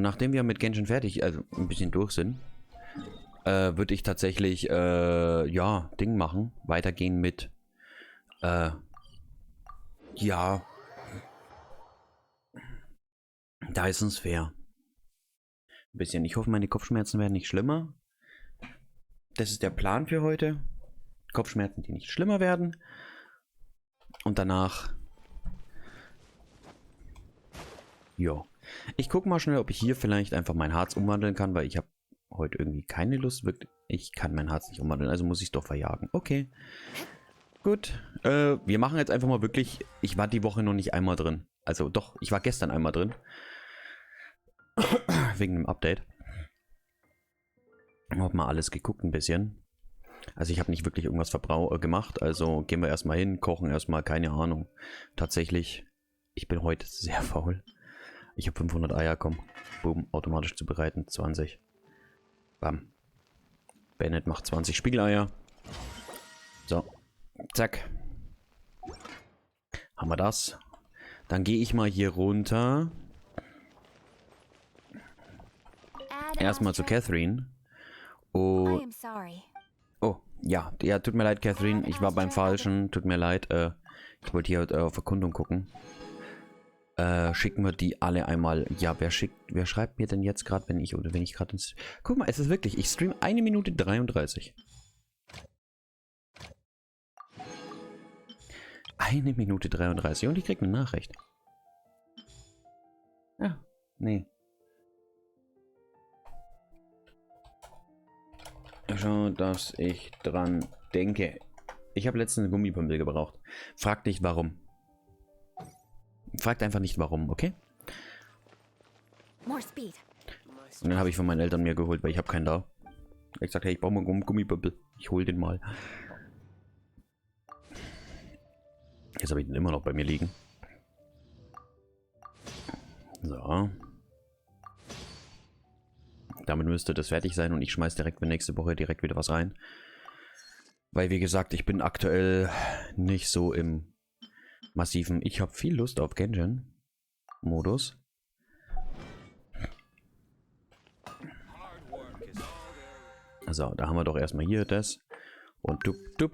Und nachdem wir mit Genshin fertig, also ein bisschen durch sind, würde ich tatsächlich, ja, Ding machen. Weitergehen mit, ja, Dyson Sphere. Ein bisschen. Ich hoffe, meine Kopfschmerzen werden nicht schlimmer. Das ist der Plan für heute. Kopfschmerzen, die nicht schlimmer werden. Und danach... Jo. Ich gucke mal schnell, ob ich hier vielleicht einfach mein Harz umwandeln kann, weil ich habe heute irgendwie keine Lust. Ich kann mein Harz nicht umwandeln, also muss ich es doch verjagen. Okay. Gut. Wir machen jetzt einfach mal wirklich... Ich war die Woche noch nicht einmal drin. Also doch, ich war gestern einmal drin. Wegen dem Update. Ich habe mal alles geguckt ein bisschen. Also ich habe nicht wirklich irgendwas gemacht. Also gehen wir erstmal hin, kochen erstmal, keine Ahnung. Tatsächlich, ich bin heute sehr faul. Ich habe 500 Eier, komm. Boom, automatisch zubereiten, 20. Bam. Bennett macht 20 Spiegeleier. So, zack. Haben wir das. Dann gehe ich mal hier runter. Erstmal zu Catherine. Oh, ja, tut mir leid, Catherine. Ich war beim Falschen. Tut mir leid. Ich wollte hier auf Erkundung gucken. Schicken wir die alle einmal. Ja, wer schreibt mir denn jetzt gerade, wenn ich gerade ins... Guck mal, es ist wirklich, ich stream 1 Minute 33. 1 Minute 33 und ich krieg eine Nachricht. Ja, nee. Schau, dass ich dran denke. Ich habe letztens eine Gummibündel gebraucht. Frag dich warum. Fragt einfach nicht warum, okay? Und dann habe ich von meinen Eltern mir geholt, weil ich habe keinen da. Ich sagte, hey, ich brauche mal einen Gummibündel. Ich hole den mal. Jetzt habe ich den immer noch bei mir liegen. So. Damit müsste das fertig sein und ich schmeiß direkt für nächste Woche direkt wieder was rein. Weil, wie gesagt, ich bin aktuell nicht so im massiven... Ich habe viel Lust auf Genshin-Modus. So, da haben wir doch erstmal hier das. Und dup, dup.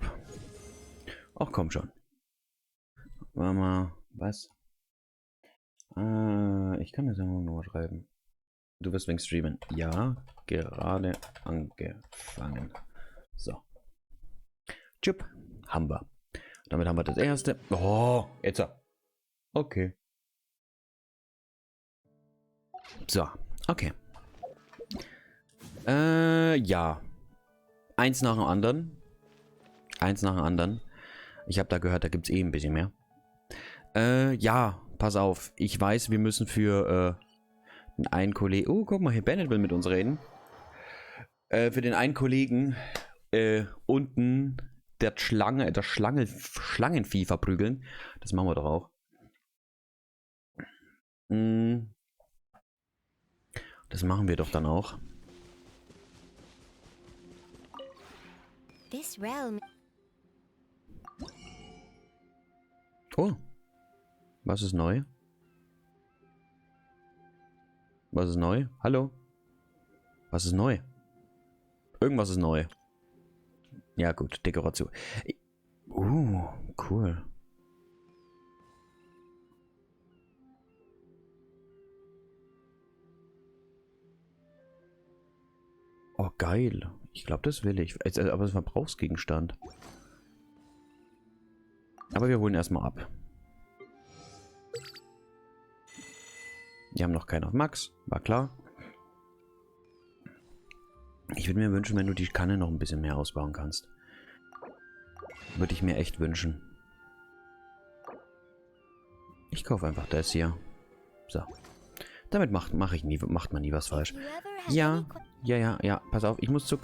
Ach, komm schon. Warte mal, was? Ich kann das ja nur schreiben. Du wirst wegen streamen. Ja, gerade angefangen. So. Tschüpp. Haben wir. Damit haben wir das erste. Oh, jetzt. Okay. So, okay. Ja. Eins nach dem anderen. Eins nach dem anderen. Ich habe da gehört, da gibt es eh ein bisschen mehr. Ja, pass auf. Ich weiß, wir müssen für den einen Kollegen... Oh, guck mal, hier Bennett will mit uns reden. Für den einen Kollegen unten das Schlangenvieh verprügeln. Das machen wir doch auch. Das machen wir doch dann auch. Oh. Was ist neu? Was ist neu? Hallo? Was ist neu? Irgendwas ist neu. Ja gut, Dekoration. Cool. Oh, geil. Ich glaube, das will ich. Aber es ist ein Verbrauchsgegenstand. Aber wir holen erstmal ab. Wir haben noch keinen auf Max. War klar. Ich würde mir wünschen, wenn du die Kanne noch ein bisschen mehr ausbauen kannst. Würde ich mir echt wünschen. Ich kaufe einfach das hier. So. Damit macht man nie was falsch. Ja. Pass auf, ich muss zu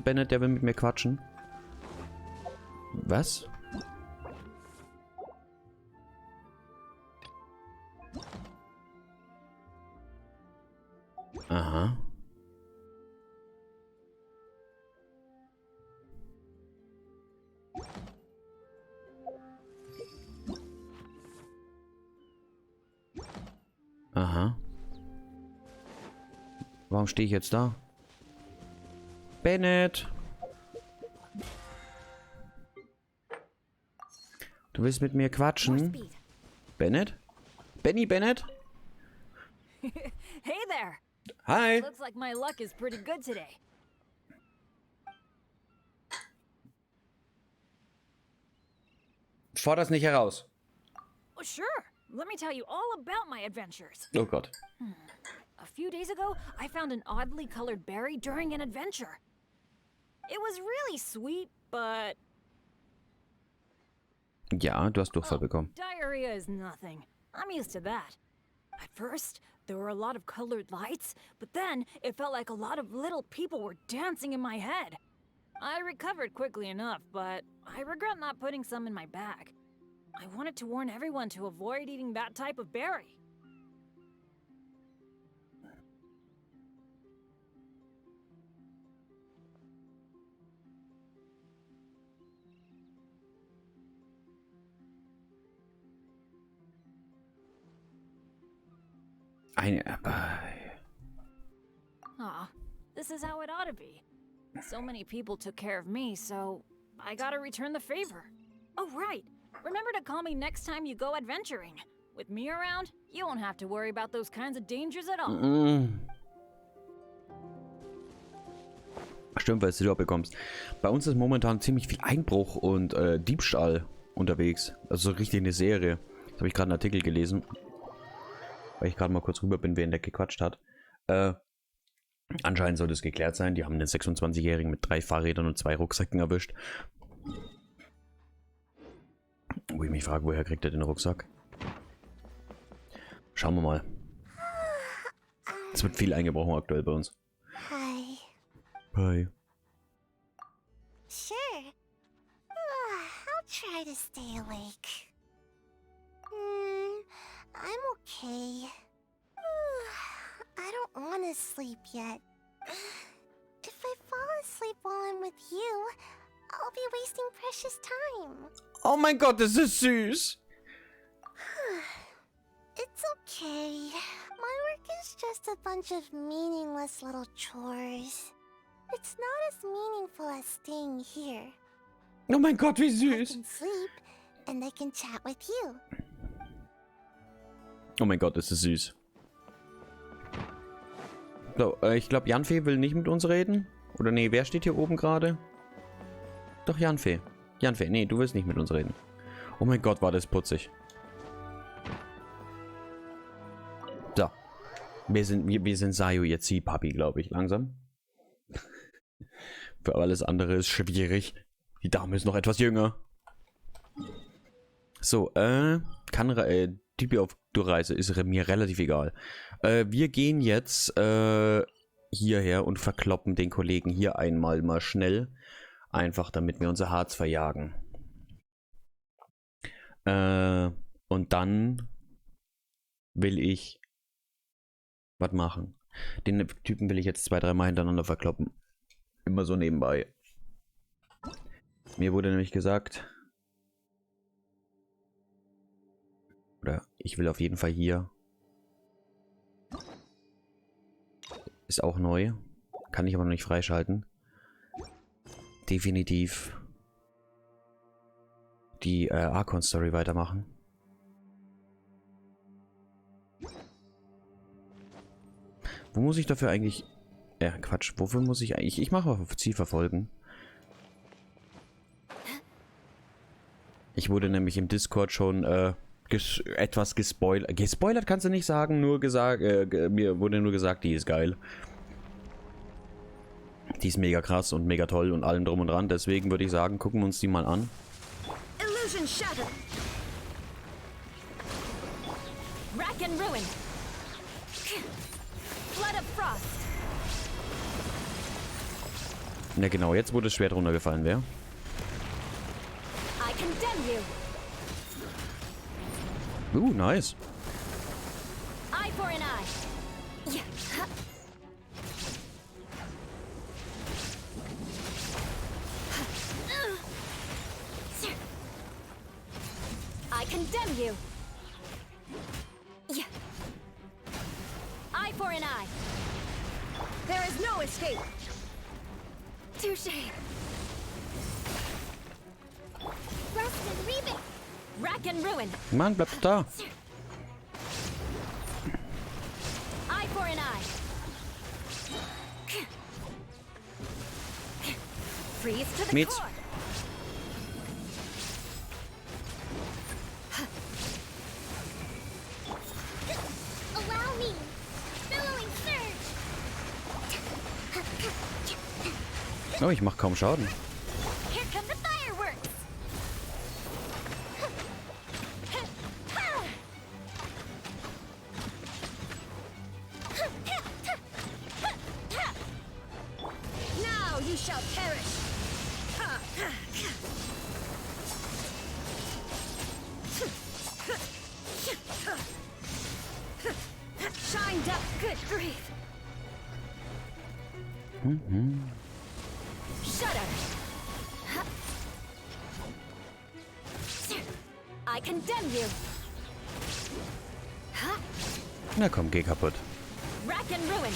Bennett, der will mit mir quatschen. Was? Aha. Aha. Warum stehe ich jetzt da? Bennett! Du willst mit mir quatschen? Bennett? Benny Bennett? Hey there. Hi! Looks like my luck is pretty good today. Forder's nicht heraus. Oh, sure. Let me tell you all about my adventures. Oh Gott. A few days ago, I found an oddly colored berry during an adventure. It was really sweet, but... Ja, du hast Durchfall bekommen. Diarrhea is nothing. I'm used to that. At first, there were a lot of colored lights, but then it felt like a lot of little people were dancing in my head. I recovered quickly enough, but I regret not putting some in my bag. I wanted to warn everyone to avoid eating that type of berry. Aw, this is how it ought to be. So many people took care of me, so I gotta return the favor. Oh, right. Remember to call me next time you go adventuring. With me around, you won't have to worry about those kinds of dangers at all. Stimmt, weil du bekommst. Bei uns ist momentan ziemlich viel Einbruch und Diebstahl unterwegs. Also so richtig eine Serie. Jetzt habe ich gerade einen Artikel gelesen. Weil ich gerade mal kurz rüber bin, wer der gequatscht hat. Anscheinend soll das geklärt sein. Die haben den 26-Jährigen mit 3 Fahrrädern und 2 Rucksäcken erwischt. Wo ich mich frage, woher kriegt er den Rucksack? Schauen wir mal. Es wird viel eingebrochen aktuell bei uns. Hi. Hi. Sure. I'll try to stay awake. I'm okay. I don't want to sleep yet. If I fall asleep while I'm with you, I'll be wasting precious time. Oh mein Gott, das ist süß. It's okay. My work is just a bunch of meaningless little chores. It's not as meaningful as staying here. Oh mein Gott, wie I süß. can sleep, and I can chat with you. Oh mein Gott, das ist süß. So, ich glaube, Janfee will nicht mit uns reden. Oder nee, wer steht hier oben gerade? Doch, Janfee. Janfee, nee, du willst nicht mit uns reden. Oh mein Gott, war das putzig. So. Wir sind Sayo jetzt Papi, glaube ich, langsam. Für alles andere ist schwierig. Die Dame ist noch etwas jünger. So, Tipi auf Durchreise ist mir relativ egal. Wir gehen jetzt hierher und verkloppen den Kollegen hier einmal mal schnell. Einfach damit wir unser Harz verjagen. Und dann will ich was machen. Den Typen will ich jetzt 2-3 Mal hintereinander verkloppen. Immer so nebenbei. Mir wurde nämlich gesagt, oder ich will auf jeden Fall hier. Ist auch neu. Kann ich aber noch nicht freischalten. Definitiv die Archon-Story weitermachen. Wo muss ich dafür eigentlich... Quatsch. Wofür muss ich eigentlich... Ich mache auf Ziel verfolgen. Ich wurde nämlich im Discord schon etwas gespoilert. Gespoilert kannst du nicht sagen, nur gesagt... mir wurde nur gesagt, die ist geil. Die ist mega krass und mega toll und allem drum und dran. Deswegen würde ich sagen, gucken wir uns die mal an. Illusion shattered. Rack and ruin. Flood of frost. Ja genau, jetzt wo das Schwert runtergefallen wäre. I condemn you. Nice. Eye for an eye. Yeah. I condemn you. Yeah. Eye for an eye. There is no escape. Touché. Rust and rebuild. Rack and ruin. Mann, bleib da. Eye for an eye. Freeze to the Meets. core. Allow me. Billowing surge. Oh, ich mach kaum Schaden. Here come the fireworks. Now you shall perish. Shined up, good grief. Shudder. I condemn you. Na komm, geh kaputt. Rack and ruin.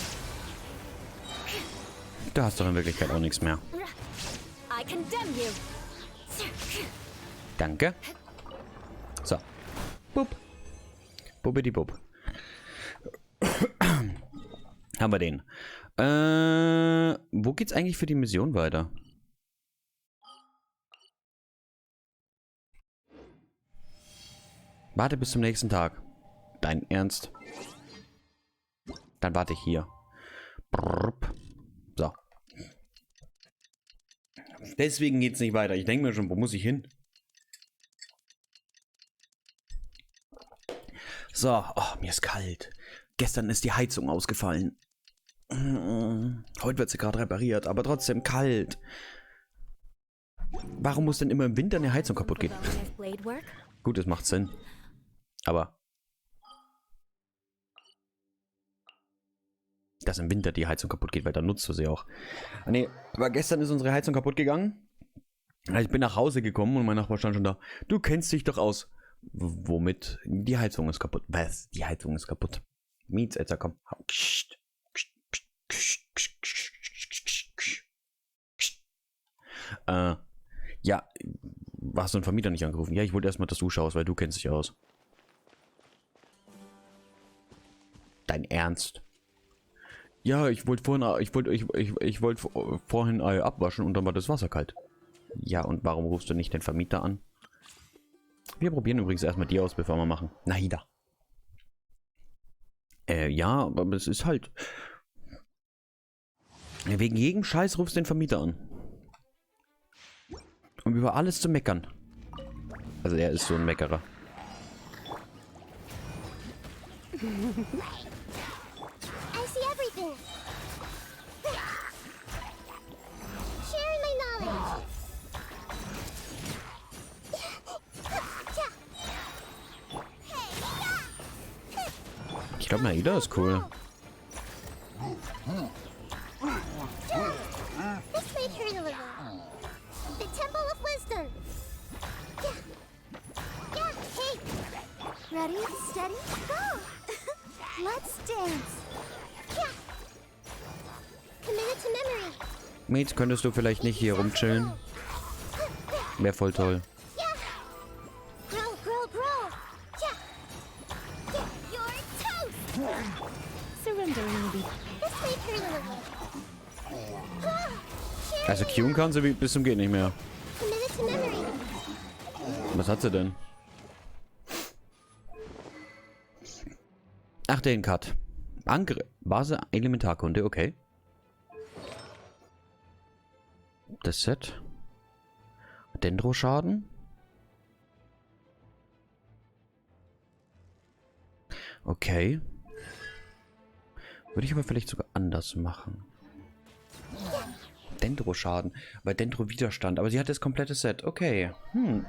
Da hast du in Wirklichkeit auch nichts mehr. I condemn you. Danke. So. Bub. Bubbidi-bub. Haben wir den. Wo geht's eigentlich für die Mission weiter? Warte bis zum nächsten Tag. Dein Ernst? Dann warte ich hier. Brrrp. So. Deswegen geht's nicht weiter. Ich denke mir schon, wo muss ich hin? So, oh, mir ist kalt. Gestern ist die Heizung ausgefallen. Heute wird sie gerade repariert, aber trotzdem kalt. Warum muss denn immer im Winter eine Heizung kaputt gehen? Gut, es macht Sinn. Aber dass im Winter die Heizung kaputt geht, weil dann nutzt du sie auch. Nee, aber gestern ist unsere Heizung kaputt gegangen. Ich bin nach Hause gekommen und mein Nachbar stand schon da. Du kennst dich doch aus. Womit? Die Heizung ist kaputt. Was? Die Heizung ist kaputt. Mietz, Alter, komm. Ja, hast du einen Vermieter nicht angerufen? Ja, ich wollte erstmal, dass du schaust, weil du kennst dich aus. Dein Ernst? Ja, ich wollte vorhin abwaschen und dann war das Wasser kalt. Ja, und warum rufst du nicht den Vermieter an? Wir probieren übrigens erstmal die aus, bevor wir machen. Na, Hida. Ja, aber es ist halt... Wegen jedem Scheiß rufst du den Vermieter an. Um über alles zu meckern. Also er ist so ein Meckerer. I see everything. Sharing my knowledge. Ich glaube, Naida ist cool. This may hurt a little. The Temple of Wisdom. Yeah, hey. Ready, steady, go. Let's dance. Yeah. Committed to memory. Mates, könntest du vielleicht nicht hier rumchillen? Wäre voll toll. Yeah. Grow, grow, grow. Yeah. Yeah, you're toast. Surrendering me. This may hurt a little. Also queuen kann sie bis zum geht nicht mehr. Committed to memory. Was hat sie denn? Ach, den Cut. Angriff. Base Elementarkunde, okay. Das Set. Dendro-Schaden. Okay. Würde ich aber vielleicht sogar anders machen. Dendro-Schaden. Bei Dendro-Widerstand. Aber sie hat das komplette Set. Okay.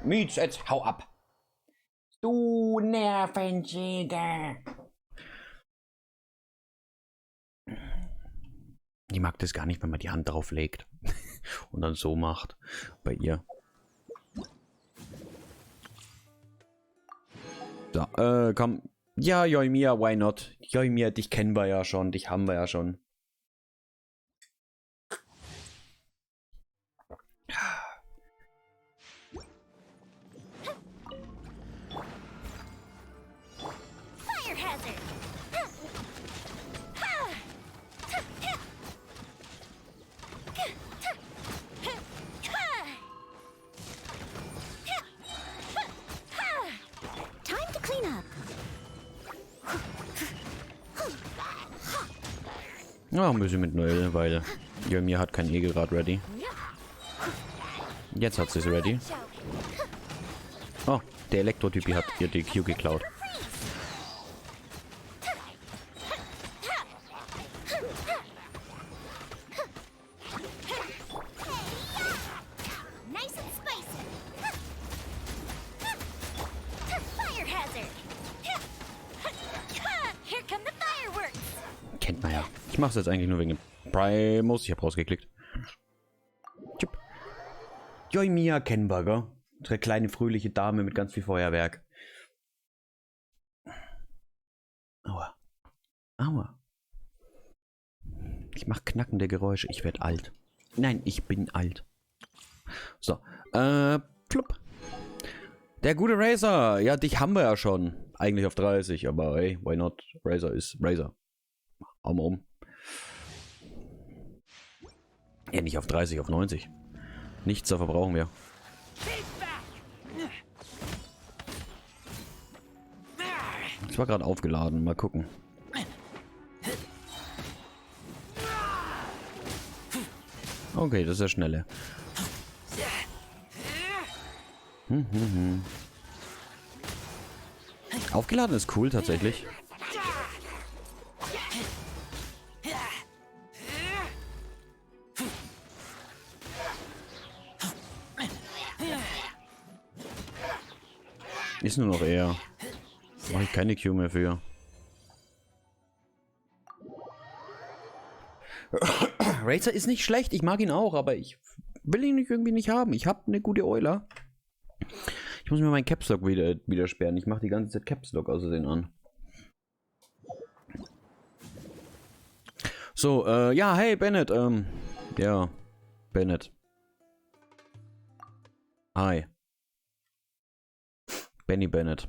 Mietz, jetzt hau ab. Du Nervensäge. Die mag das gar nicht, wenn man die Hand drauf legt. Und dann so macht. Bei ihr. So, komm. Ja, Joimir, why not? Joimir, dich kennen wir ja schon. Dich haben wir ja schon. Ja, ein bisschen mit Noel, weil mir hat kein E gerade ready. Jetzt hat sie es ready. Oh, der Elektro-Typi hat ihr die Q geklaut. Kennt man ja. Ich mache es jetzt eigentlich nur wegen dem Primus. Ich habe rausgeklickt. Mia kennen wir, gell? Unsere kleine fröhliche Dame mit ganz viel Feuerwerk. Aua. Aua. Ich mache knackende Geräusche. Ich werde alt. Nein, ich bin alt. So. Plupp. Der gute Razer. Ja, dich haben wir ja schon. Eigentlich auf 30, aber hey, why not? Razer ist Razer. Hauen wir um. Ja, nicht auf 30, auf 90. Nichts, da verbrauchen wir. Ich war gerade aufgeladen. Mal gucken. Okay, das ist der schnelle. Aufgeladen ist cool tatsächlich. Ist nur noch eher. Mache ich keine Q mehr für. Razer ist nicht schlecht, ich mag ihn auch, aber ich will ihn irgendwie nicht haben. Ich habe eine gute Euler. Ich muss mir meinen Caps Lock wieder sperren. Ich mache die ganze Zeit Caps Lock außerdem an. So, ja, hey Bennett, ja, Bennett. Hi. Benny Bennett.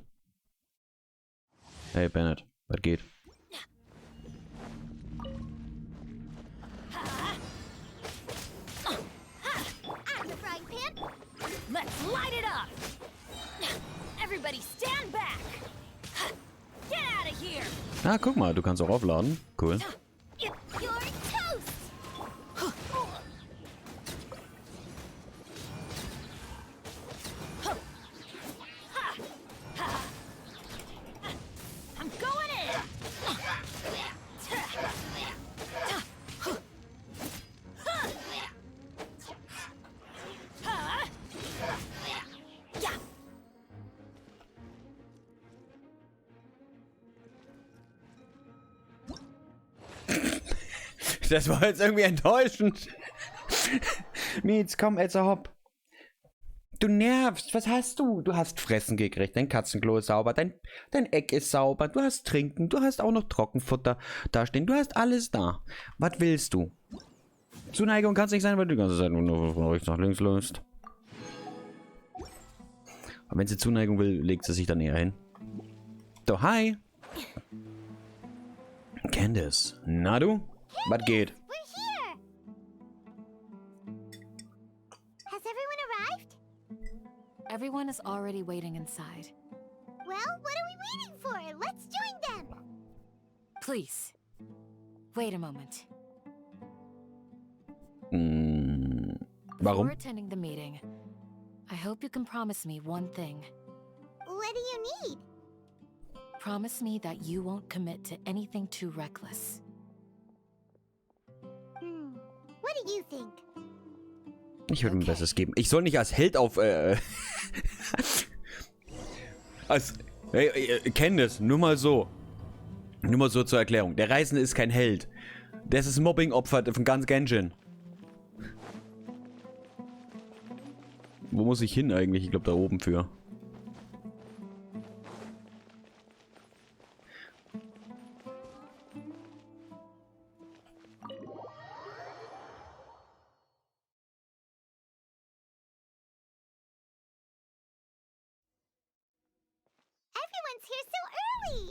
Hey Bennett, was geht? Let's light it up! Everybody stand back! Get out of here! Ah, guck mal, du kannst auch aufladen. Cool. You're toast! I'm going in! Das war jetzt irgendwie enttäuschend. Mietz, komm, Elsa, hopp. Du nervst, was hast du? Du hast Fressen gekriegt, dein Katzenklo ist sauber, dein Eck ist sauber, du hast Trinken, du hast auch noch Trockenfutter dastehen, du hast alles da. Was willst du? Zuneigung kann es nicht sein, weil du die ganze Zeit nur von rechts nach links läufst. Aber wenn sie Zuneigung will, legt sie sich dann eher hin. So, hi. Candice, na du? Was geht? We're here! Has everyone arrived? Everyone is already waiting inside. Well, what are we waiting for? Let's join them! Please, wait a moment. Warum? Before attending the meeting, I hope you can promise me one thing. What do you need? Promise me that you won't commit to anything too reckless. What do you think? Ich würde mir Besseres geben. Ich soll nicht als Held auf, als, Candice, nur mal so. Nur mal so zur Erklärung. Der Reisende ist kein Held. Das ist Mobbing-Opfer von ganz Genshin. Wo muss ich hin eigentlich? Ich glaube da oben für. Everyone's here so early!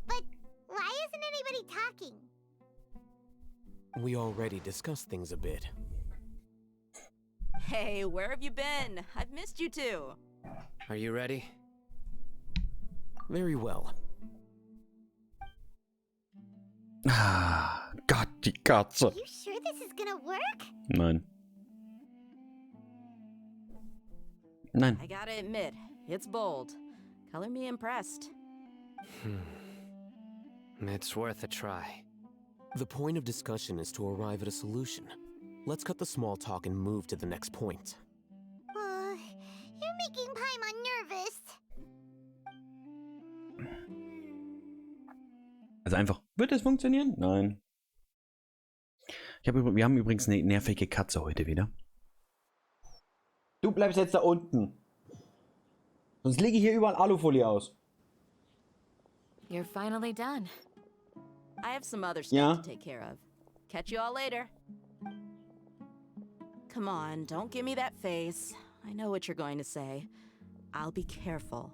But why isn't anybody talking? We already discussed things a bit. Hey, where have you been? I've missed you too. Are you ready? Very well. Ah, Gott, die Katze. You sure this is gonna work? Nein. Nein. I gotta admit, it's bold. Color me impressed. It's worth a try. The point of discussion is to arrive at a solution. Let's cut the small talk and move to the next point. You're making Paimon nervous. Also einfach, wird das funktionieren? Nein. Wir haben übrigens eine nervige Katze heute wieder. Du bleibst jetzt da unten. Sonst lege ich hier überall Alufolie aus. You're finally done. I have some other stuff to take care of. Catch you all later. Come on, don't give me that face. I know what you're going to say. I'll be careful.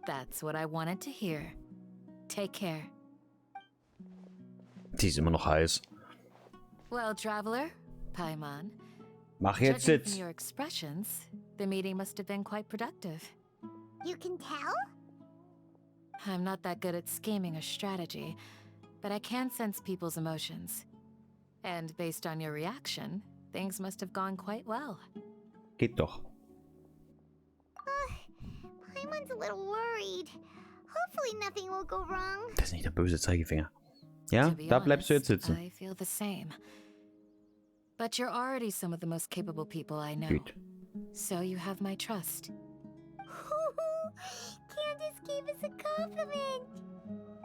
That's what I wanted to hear. Take care. Die ist immer noch heiß. Well, traveler, Paimon. Mach jetzt Judging Sitz. from your expressions, the meeting must have been quite productive. You can tell? I'm not that good at scheming or strategy, but I can sense people's emotions. And based on your reaction, things must have gone quite well. Geht doch. Paimon's a little worried. Hopefully nothing will go wrong. Das ist nicht der böse Zeigefinger. Ja, To be da bleibst du jetzt honest, sitzen. I feel the same. But you're already some of the most capable people I know. Gut. So you have my trust. Candace gave us a compliment.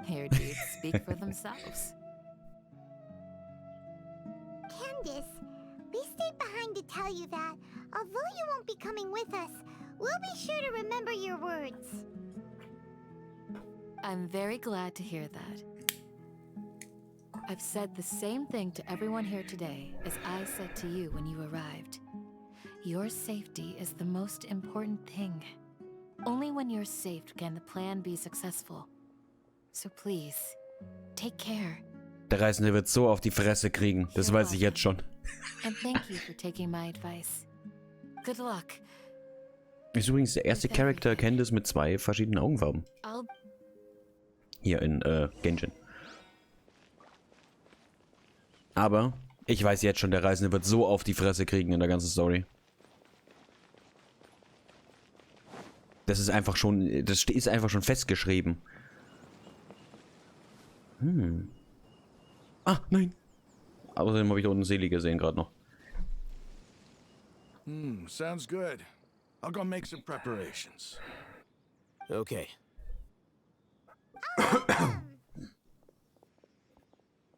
Your deeds speak for themselves. Candace, we stayed behind to tell you that, although you won't be coming with us, we'll be sure to remember your words. I'm very glad to hear that. I've said the same thing to everyone here today as I said to you when you arrived. Your safety is the most important thing. Only when you're safe can the plan be successful. So please, take care. Der Reisende wird so auf die Fresse kriegen. Das weiß ich jetzt schon. And thank you for taking my advice. Good luck. Ist übrigens der erste Charakter Candace mit 2 verschiedenen Augenfarben. I'll Hier in Genshin. Aber ich weiß jetzt schon, der Reisende wird so auf die Fresse kriegen in der ganzen Story. Das ist einfach schon, das ist einfach schon festgeschrieben. Ah, nein. Außerdem habe ich da unten Seele gesehen gerade noch. Sounds good. I'll go make some preparations. Okay.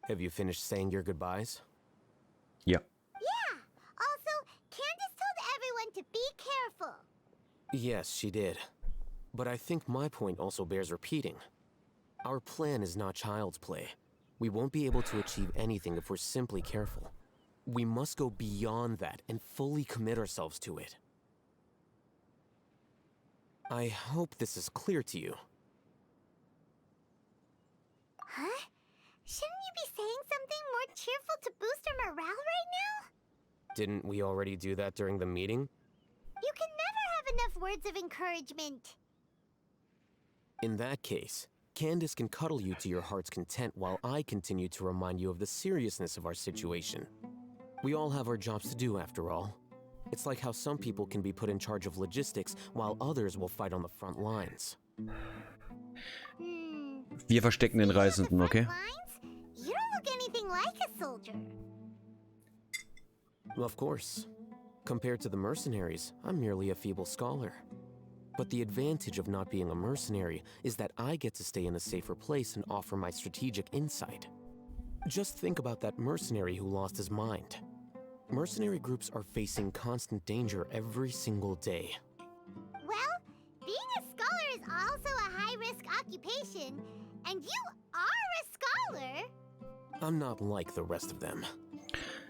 Have you finished saying your goodbyes? Ja. Yeah. Also, Candace told everyone to be careful. Yes, she did. But I think my point also bears repeating. Our plan is not child's play. We won't be able to achieve anything if we're simply careful. We must go beyond that and fully commit ourselves to it. I hope this is clear to you. Huh? Shouldn't you be saying something more cheerful to boost our morale right now? Didn't we already do that during the meeting? You can never have enough words of encouragement. In that case, Candace can cuddle you to your heart's content while I continue to remind you of the seriousness of our situation. We all have our jobs to do after all. It's like how some people can be put in charge of logistics while others will fight on the front lines. Wir verstecken den Reisenden, okay? Lines? You don't look anything like a soldier. Of course. Compared to the mercenaries, I'm merely a feeble scholar. But the advantage of not being a mercenary is that I get to stay in a safer place and offer my strategic insight. Just think about that mercenary who lost his mind. Mercenary groups are facing constant danger every single day. Well, being a scholar is also a high-risk occupation, and you are a scholar. I'm not like the rest of them.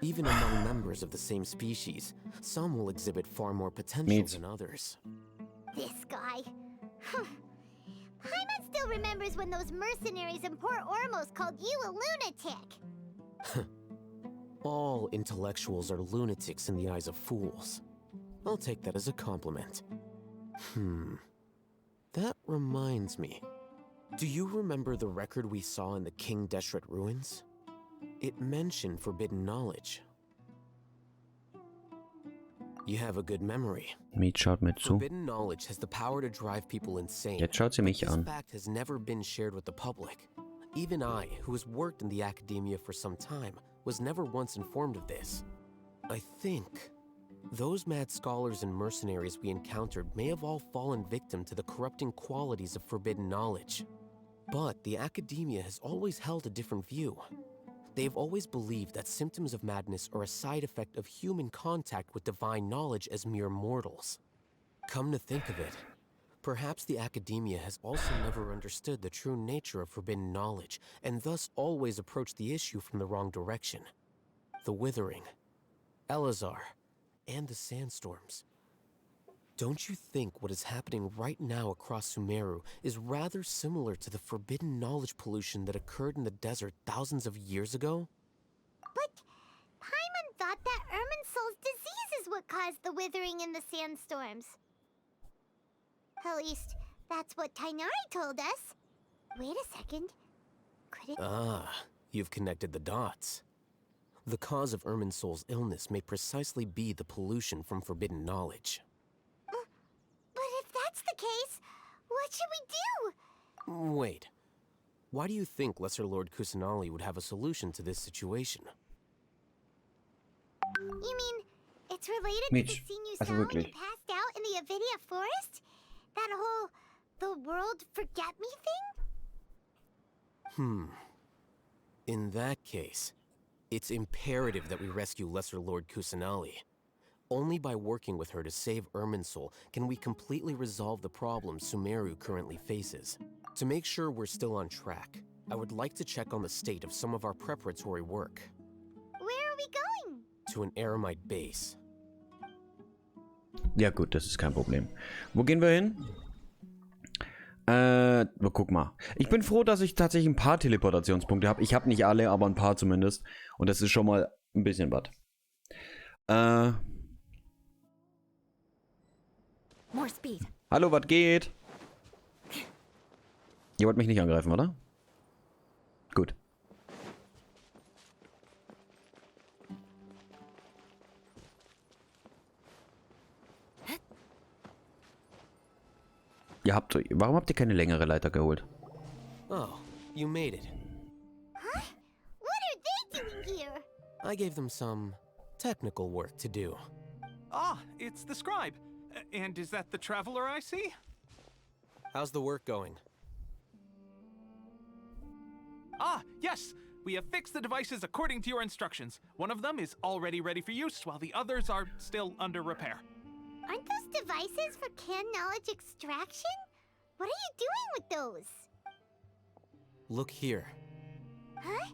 Even among members of the same species, some will exhibit far more potential than others. This guy. Paimon still remembers when those mercenaries in Port Ormos called you a lunatic. All intellectuals are lunatics in the eyes of fools. I'll take that as a compliment. That reminds me. Do you remember the record we saw in the King Deshret ruins? It mentioned forbidden knowledge. You have a good memory. Miet schaut mit zu. Forbidden knowledge has the power to drive people insane. Jetzt schaut sie mich This an. fact has never been shared with the public. Even I, who has worked in the academia for some time, was never once informed of this. I think those mad scholars and mercenaries we encountered may have all fallen victim to the corrupting qualities of forbidden knowledge. But the academia has always held a different view. They have always believed that symptoms of madness are a side effect of human contact with divine knowledge as mere mortals. Come to think of it, perhaps the academia has also never understood the true nature of forbidden knowledge, and thus always approached the issue from the wrong direction. The Withering, Elazar, and the sandstorms. Don't you think what is happening right now across Sumeru is rather similar to the forbidden knowledge pollution that occurred in the desert thousands of years ago? But Paimon thought that Irminsul's disease is what caused the withering and the sandstorms. At least, that's what Tainari told us. Wait a second. Could it... Ah, you've connected the dots. The cause of Irminsul's illness may precisely be the pollution from forbidden knowledge. But if that's the case, what should we do? Wait. Why do you think Lesser Lord Kusanali would have a solution to this situation? You mean, it's related to Mitch, the scene you also saw when you wirklich. passed out in the Avidia forest? That whole, the world forget me thing? In that case, it's imperative that we rescue Lesser Lord Kusanali. Only by working with her to save Irminsul can we completely resolve the problems Sumeru currently faces. To make sure we're still on track, I would like to check on the state of some of our preparatory work. Where are we going? To an Eremite base. Ja gut, das ist kein Problem. Wo gehen wir hin? Guck mal. Ich bin froh, dass ich tatsächlich ein paar Teleportationspunkte habe. Ich habe nicht alle, aber ein paar zumindest. Und das ist schon mal ein bisschen was. More speed. Hallo, was geht? Ihr wollt mich nicht angreifen, oder? Gut. Warum habt ihr keine längere Leiter geholt? Oh, you made it. Huh? What are they doing here? I gave them some technical work to do. Ah, it's the scribe. And is that the traveler I see? How's the work going? Ah, yes! We have fixed the devices according to your instructions. One of them is already ready for use, while the others are still under repair. Aren't those devices for canned knowledge extraction? What are you doing with those? Look here. Huh?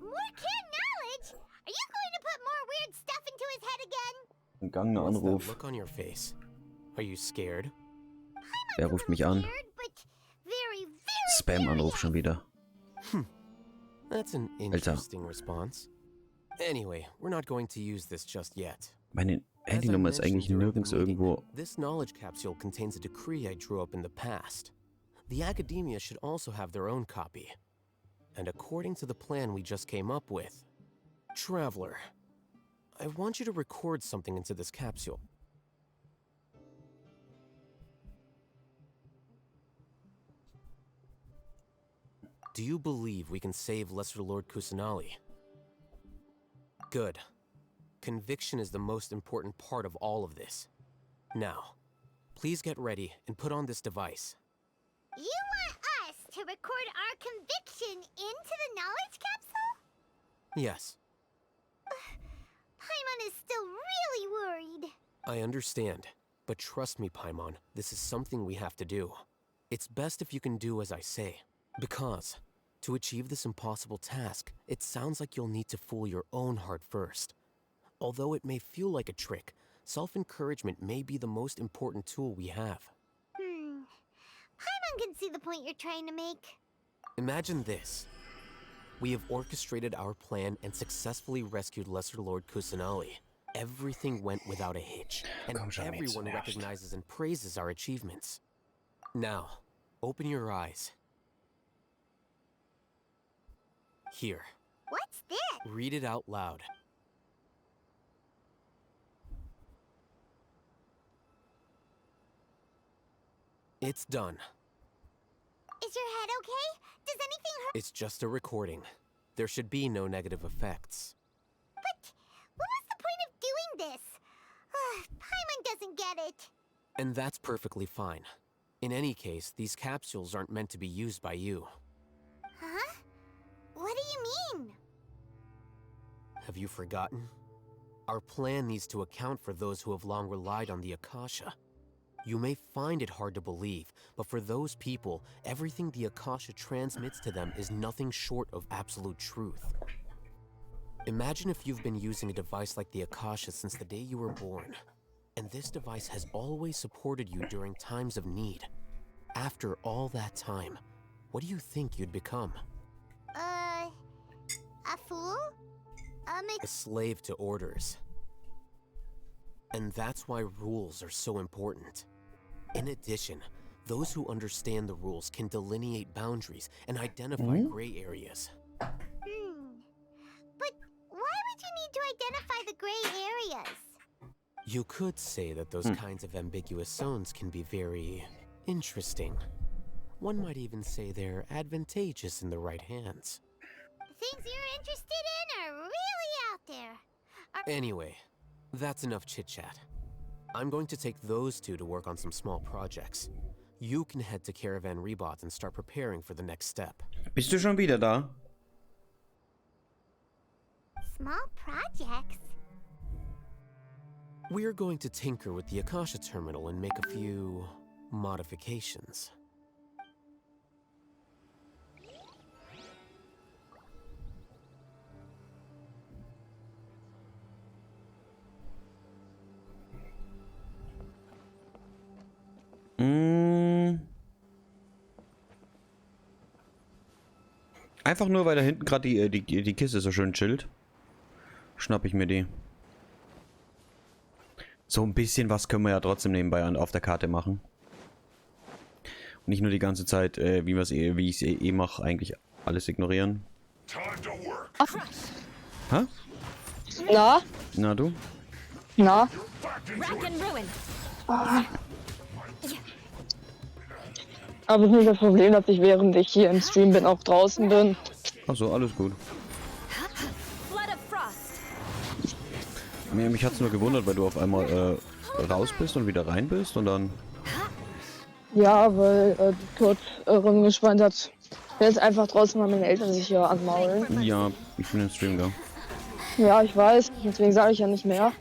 More canned knowledge? Are you going to put more weird stuff into his head again? Entgangener What's that Anruf. look on your face? Are you scared? Wer ruft mich an? Scared, but very, very, Spam-Anruf schon wieder. That's an interesting response. Anyway, we're not going to use this just yet. Meine As I Handynummer ist mentioned eigentlich during the nirgends meeting, irgendwo. This knowledge capsule contains a decree I drew up in the past. The academia should also have their own copy. And according to the plan we just came up with, Traveler, I want you to record something into this capsule. Do you believe we can save Lesser Lord Kusanali? Good. Conviction is the most important part of all of this. Now, please get ready and put on this device. You want us to record our conviction into the knowledge capsule? Yes, Paimon is still really worried. I understand. But trust me, Paimon, this is something we have to do. It's best if you can do as I say. Because, to achieve this impossible task, it sounds like you'll need to fool your own heart first. Although it may feel like a trick, self-encouragement may be the most important tool we have. Paimon can see the point you're trying to make. Imagine this. We have orchestrated our plan and successfully rescued Lesser Lord Kusanali. Everything went without a hitch, and Komm schon, jetzt everyone nervt. recognizes and praises our achievements. Now, open your eyes. Here, What's this? Read it out loud. It's done. Is your head okay? Does anything hurt? It's just a recording. There should be no negative effects. But what was the point of doing this? Paimon doesn't get it. And that's perfectly fine. In any case, these capsules aren't meant to be used by you. Huh? What do you mean? Have you forgotten? Our plan needs to account for those who have long relied on the Akasha. You may find it hard to believe, but for those people, everything the Akasha transmits to them is nothing short of absolute truth. Imagine if you've been using a device like the Akasha since the day you were born, and this device has always supported you during times of need. After all that time, what do you think you'd become? A fool? A slave to orders. And that's why rules are so important. In addition, those who understand the rules can delineate boundaries and identify gray areas. But why would you need to identify the gray areas? You could say that those kinds of ambiguous zones can be very interesting. One might even say they're advantageous in the right hands. Things you're interested in are really out there. Anyway, that's enough chit-chat. I'm going to take those two to work on some small projects. You can head to Caravan Rebot and start preparing for the next step. Bist du schon wieder da? Small projects? We're going to tinker with the Akasha terminal and make a few modifications. Einfach nur, weil da hinten gerade die Kiste so schön chillt. Schnapp ich mir die. So ein bisschen was können wir ja trotzdem nebenbei auf der Karte machen. Und nicht nur die ganze Zeit, wie ich es mache, eigentlich alles ignorieren. Hä? Na? Na du? Na? Aber nicht das Problem, dass ich während ich hier im Stream bin, auch draußen bin. Achso, alles gut. Mich hat's nur gewundert, weil du auf einmal raus bist und wieder rein bist und dann... Ja, weil kurz rumgespannt hat. Der ist einfach draußen, weil meine Eltern sich hier anmaulen. Ja, ich bin im Stream da. Ja, ich weiß, deswegen sage ich ja nicht mehr.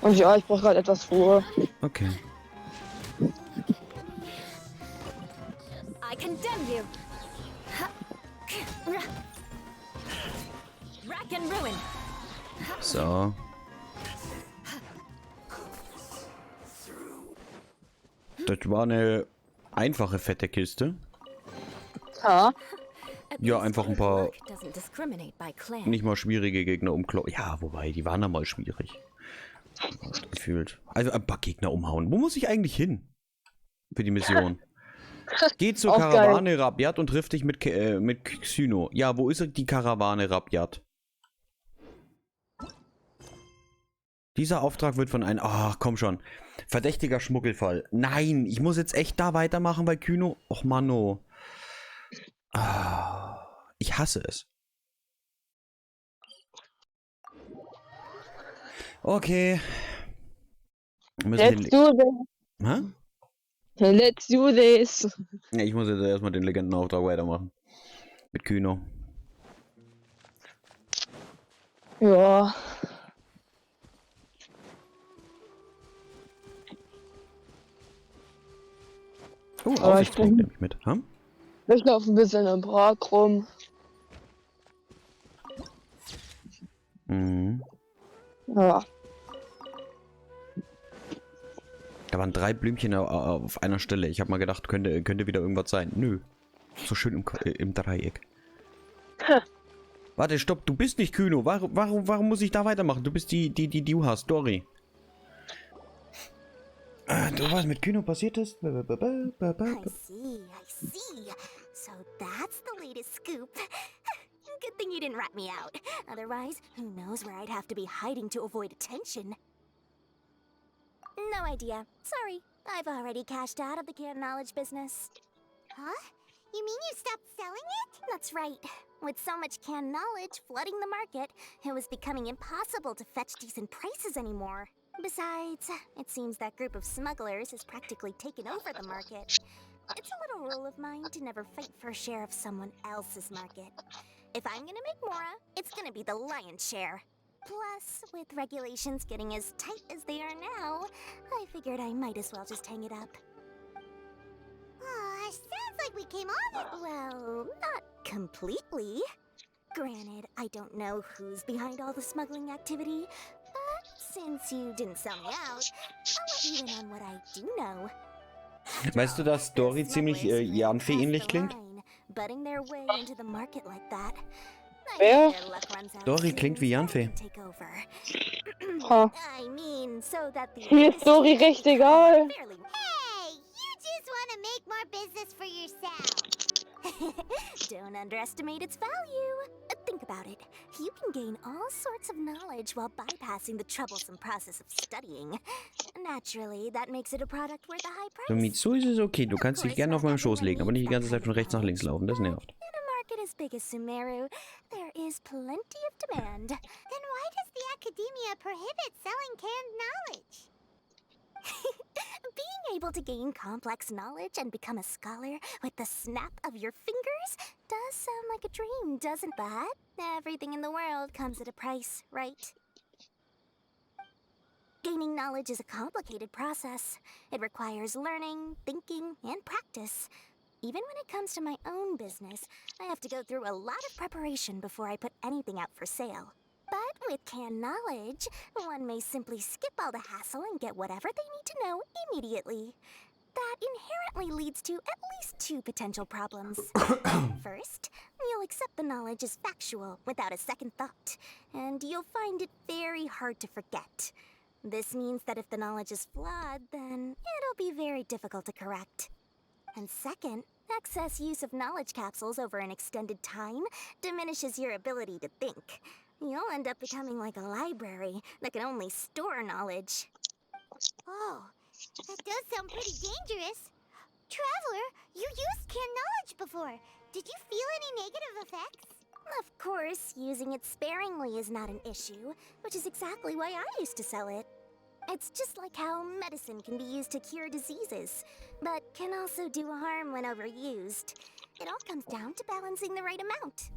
Und ja, ich brauche gerade etwas Ruhe. Okay. So. Das war eine einfache, fette Kiste. Ja. Ja, einfach ein paar nicht mal schwierige Gegner umkloppen. Ja, wobei, die waren da mal schwierig. Gefühlt. Also ein paar Gegner umhauen. Wo muss ich eigentlich hin? Für die Mission. Geh zur Karawane Rabiat und triff dich mit Xyno. Ja, wo ist die Karawane Rabiat? Dieser Auftrag wird von einem... Ach, komm schon. Verdächtiger Schmuggelfall. Nein, ich muss jetzt echt da weitermachen bei Kyno. Och, Manno. Ah, ich hasse es. Okay. Let's do this. Hä? Let's do this. Ja, ich muss jetzt erstmal den Legendenauftrag weitermachen. Mit Kyno. Ja. Oh, Aussichtspunkt nehme ich mit. Hm? Ich laufe ein bisschen im Park rum. Mhm. Ja. Da waren 3 Blümchen auf einer Stelle. Ich habe mal gedacht, könnte wieder irgendwas sein. Nö. So schön im Dreieck. Warte, stopp, du bist nicht Kyno. Warum muss ich da weitermachen? Du bist die du hast, Dory. Du, was mit Kyno passiert ist? I see. So that's the latest scoop. Good thing you didn't rat me out. Otherwise, who knows where I'd have to be hiding to avoid attention. No idea. Sorry. I've already cashed out of the canned knowledge business. Huh? You mean you stopped selling it? That's right. With so much canned knowledge flooding the market, it was becoming impossible to fetch decent prices anymore. Besides, it seems that group of smugglers has practically taken over the market. It's a little rule of mine to never fight for a share of someone else's market. If I'm gonna make Mora, it's gonna be the lion's share. Plus, with regulations getting as tight as they are now, I figured I might as well just hang it up. Sounds like we came on it. Well, not completely. Granted, I don't know who's behind all the smuggling activity, but since you didn't sell me out, I'll let you in on what I do know. Weißt du, dass Dory ziemlich Janfe ähnlich klingt? Butting their way into the market like that. Wer? Dory klingt wie Janfe. Ha. I mean, so that the Mir ist Dory recht egal. Hey, you just want to make more business for yourself. Don't underestimate its value. Think about it. You can gain all sorts of knowledge while bypassing the troublesome process of studying. Naturally, that makes it a product worth a high price. Für Mitsu ist es okay. Du kannst dich gerne auf meinem Schoß legen, aber nicht die ganze Zeit von rechts nach links laufen. Das nervt. In a market as big as Sumeru, there is plenty of demand. Then why does the academia prohibit selling canned knowledge? Being able to gain complex knowledge and become a scholar with the snap of your fingers does sound like a dream, doesn't that? Everything in the world comes at a price, right? Gaining knowledge is a complicated process. It requires learning, thinking, and practice. Even when it comes to my own business, I have to go through a lot of preparation before I put anything out for sale. But with canned knowledge, one may simply skip all the hassle and get whatever they need to know immediately. That inherently leads to at least two potential problems. First, you'll accept the knowledge as factual without a second thought, and you'll find it very hard to forget. This means that if the knowledge is flawed, then it'll be very difficult to correct. And second, excess use of knowledge capsules over an extended time diminishes your ability to think. You'll end up becoming like a library that can only store knowledge. Oh, that does sound pretty dangerous. Traveler, you used canned knowledge before. Did you feel any negative effects? Of course, using it sparingly is not an issue, which is exactly why I used to sell it. It's just like how medicine can be used to cure diseases, but can also do harm when overused. It all comes down to balancing the right amount.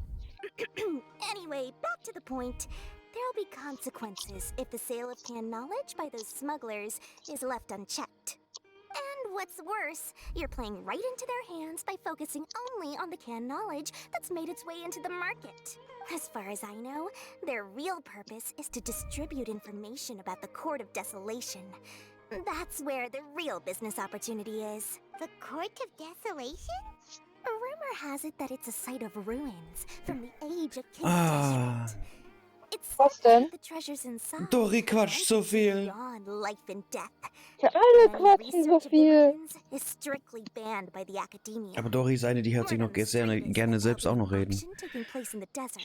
Anyway, back to the point. There'll be consequences if the sale of canned knowledge by those smugglers is left unchecked. And what's worse, you're playing right into their hands by focusing only on the canned knowledge that's made its way into the market. As far as I know, their real purpose is to distribute information about the Court of Desolation. That's where the real business opportunity is. The Court of Desolation? A rumor has it that it's a site of ruins from the age of Könnt. It's Was denn? the treasures inside. Dory quatscht so viel. Beyond life and death. Ja, alle Any quatschen so research of the viel. ruins is strictly banned by the academia. Aber Dory ist eine, die hört sich noch gerne selbst auch noch reden. Taking place in the desert.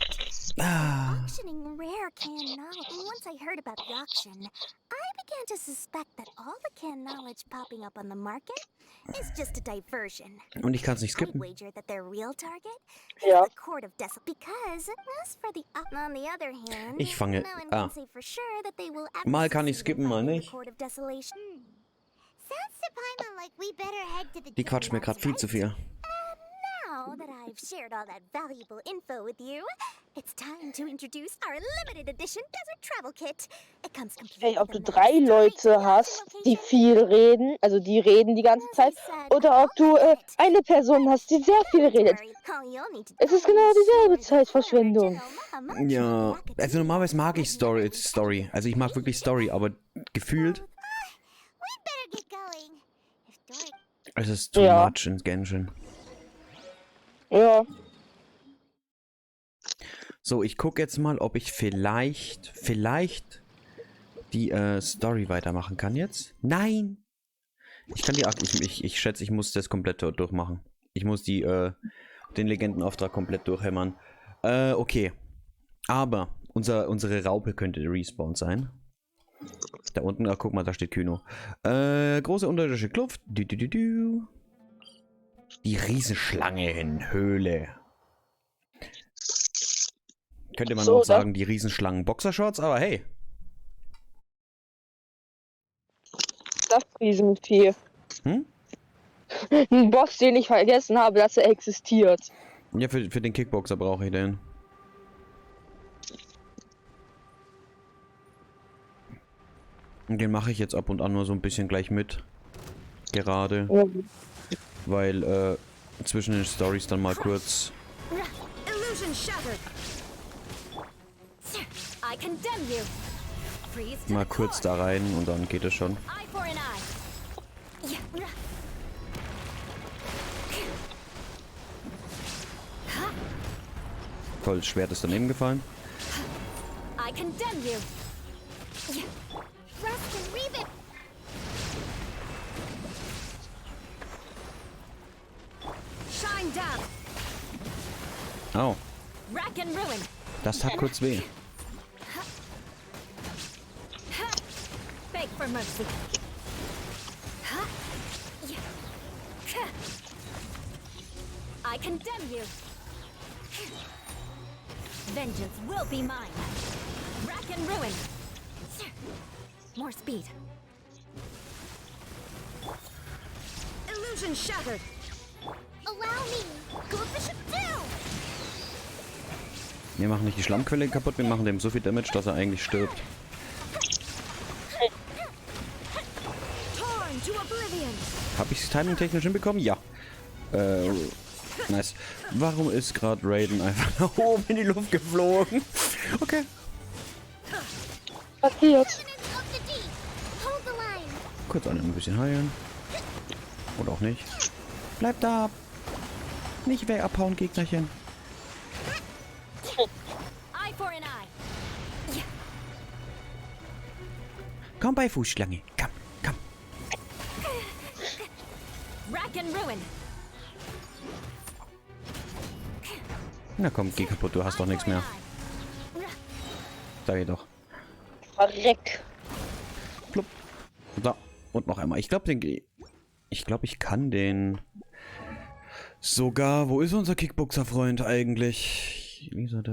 Ah. Auctioning rare canned knowledge. Once I heard about the auction, I began to suspect that all the canned knowledge popping up on the market is just a diversion. Und ich kann es nicht I skippen. wager that their real target Ja. is the Court of Desolation. Because as for the on the other hand, Ich fange. no one Ah. can say for sure that they will Mal kann ich succeed skippen, in mal fighting the nicht. Court of Desolation. Sounds to Paimon like we better head to the Die quatscht mir gerade viel zu viel. Now that I've shared all that valuable info with you, it's time to introduce our limited edition desert travel kit. It comes complete Ey, ob with du a map, 3 story, Leute and hast, die location. viel reden, also die reden die ganze Zeit, oder ob du eine Person hast, die sehr viel redet. Es ist genau dieselbe Zeitverschwendung. Ja, also normalerweise mag ich Story. Also ich mag wirklich Story, aber gefühlt es ist too Ja. much in Genshin. Ja. So, ich gucke jetzt mal, ob ich vielleicht die Story weitermachen kann jetzt. Nein! Ich kann ich schätze, ich muss das komplett durchmachen. Ich muss den Legendenauftrag komplett durchhämmern. Okay. Aber unsere Raupe könnte Respawn sein. Da unten, guck mal, da steht Kühno. Große unterirdische Kluft. Die Riesenschlangenhöhle. Könnte man So, auch sagen, die Riesenschlangen-Boxershorts, aber hey. Das Riesenvieh. Ein Boss, den ich vergessen habe, dass er existiert. Ja, für den Kickboxer brauche ich den. Und den mache ich jetzt ab und an nur so ein bisschen gleich mit. Gerade. Ja. Weil, zwischen den Stories dann mal kurz. Illusion shattered. I condemn you. Freeze to Mal the kurz core. da rein und dann geht es schon. Eye for an eye. Voll, das Schwert ist daneben gefallen. I condemn you. Rust and reave it. Shine down. Au, Rack and ruin. das tat kurz weh. Beg for mercy. I condemn you. Vengeance will be mine. Rack and ruin. More speed. Illusion shattered. Allow me. Go fish it too. Wir machen nicht die Schlammquelle kaputt, wir machen dem so viel Damage, dass er eigentlich stirbt. Torn to oblivion. Habe ich es timing-technisch hinbekommen? Ja. Nice. Warum ist gerade Raiden einfach nach oben in die Luft geflogen? Okay. Passiert. Eminence of the deep. Hold the line. Kurz ein bisschen heilen. Oder auch nicht. Bleib da. Nicht weg abhauen, Gegnerchen. Eye for an eye. Komm bei Fußschlange. Komm, komm. Rack and ruin. Na komm, geh kaputt, du hast doch nichts mehr. Da geht doch. Verreck. Plupp. Da. Und noch einmal. Ich glaube, ich kann den sogar. Wo ist unser Kickboxer-Freund eigentlich? Wieso da.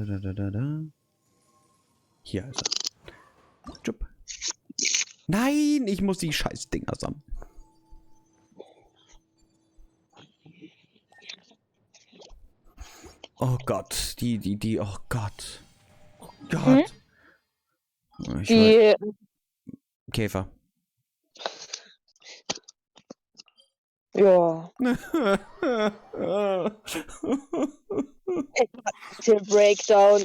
Hier ist er. Tschupp. Nein, ich muss die scheiß Dinger sammeln. Oh Gott, oh Gott. Oh Gott. Ich Die Käfer. ja. Der Breakdown.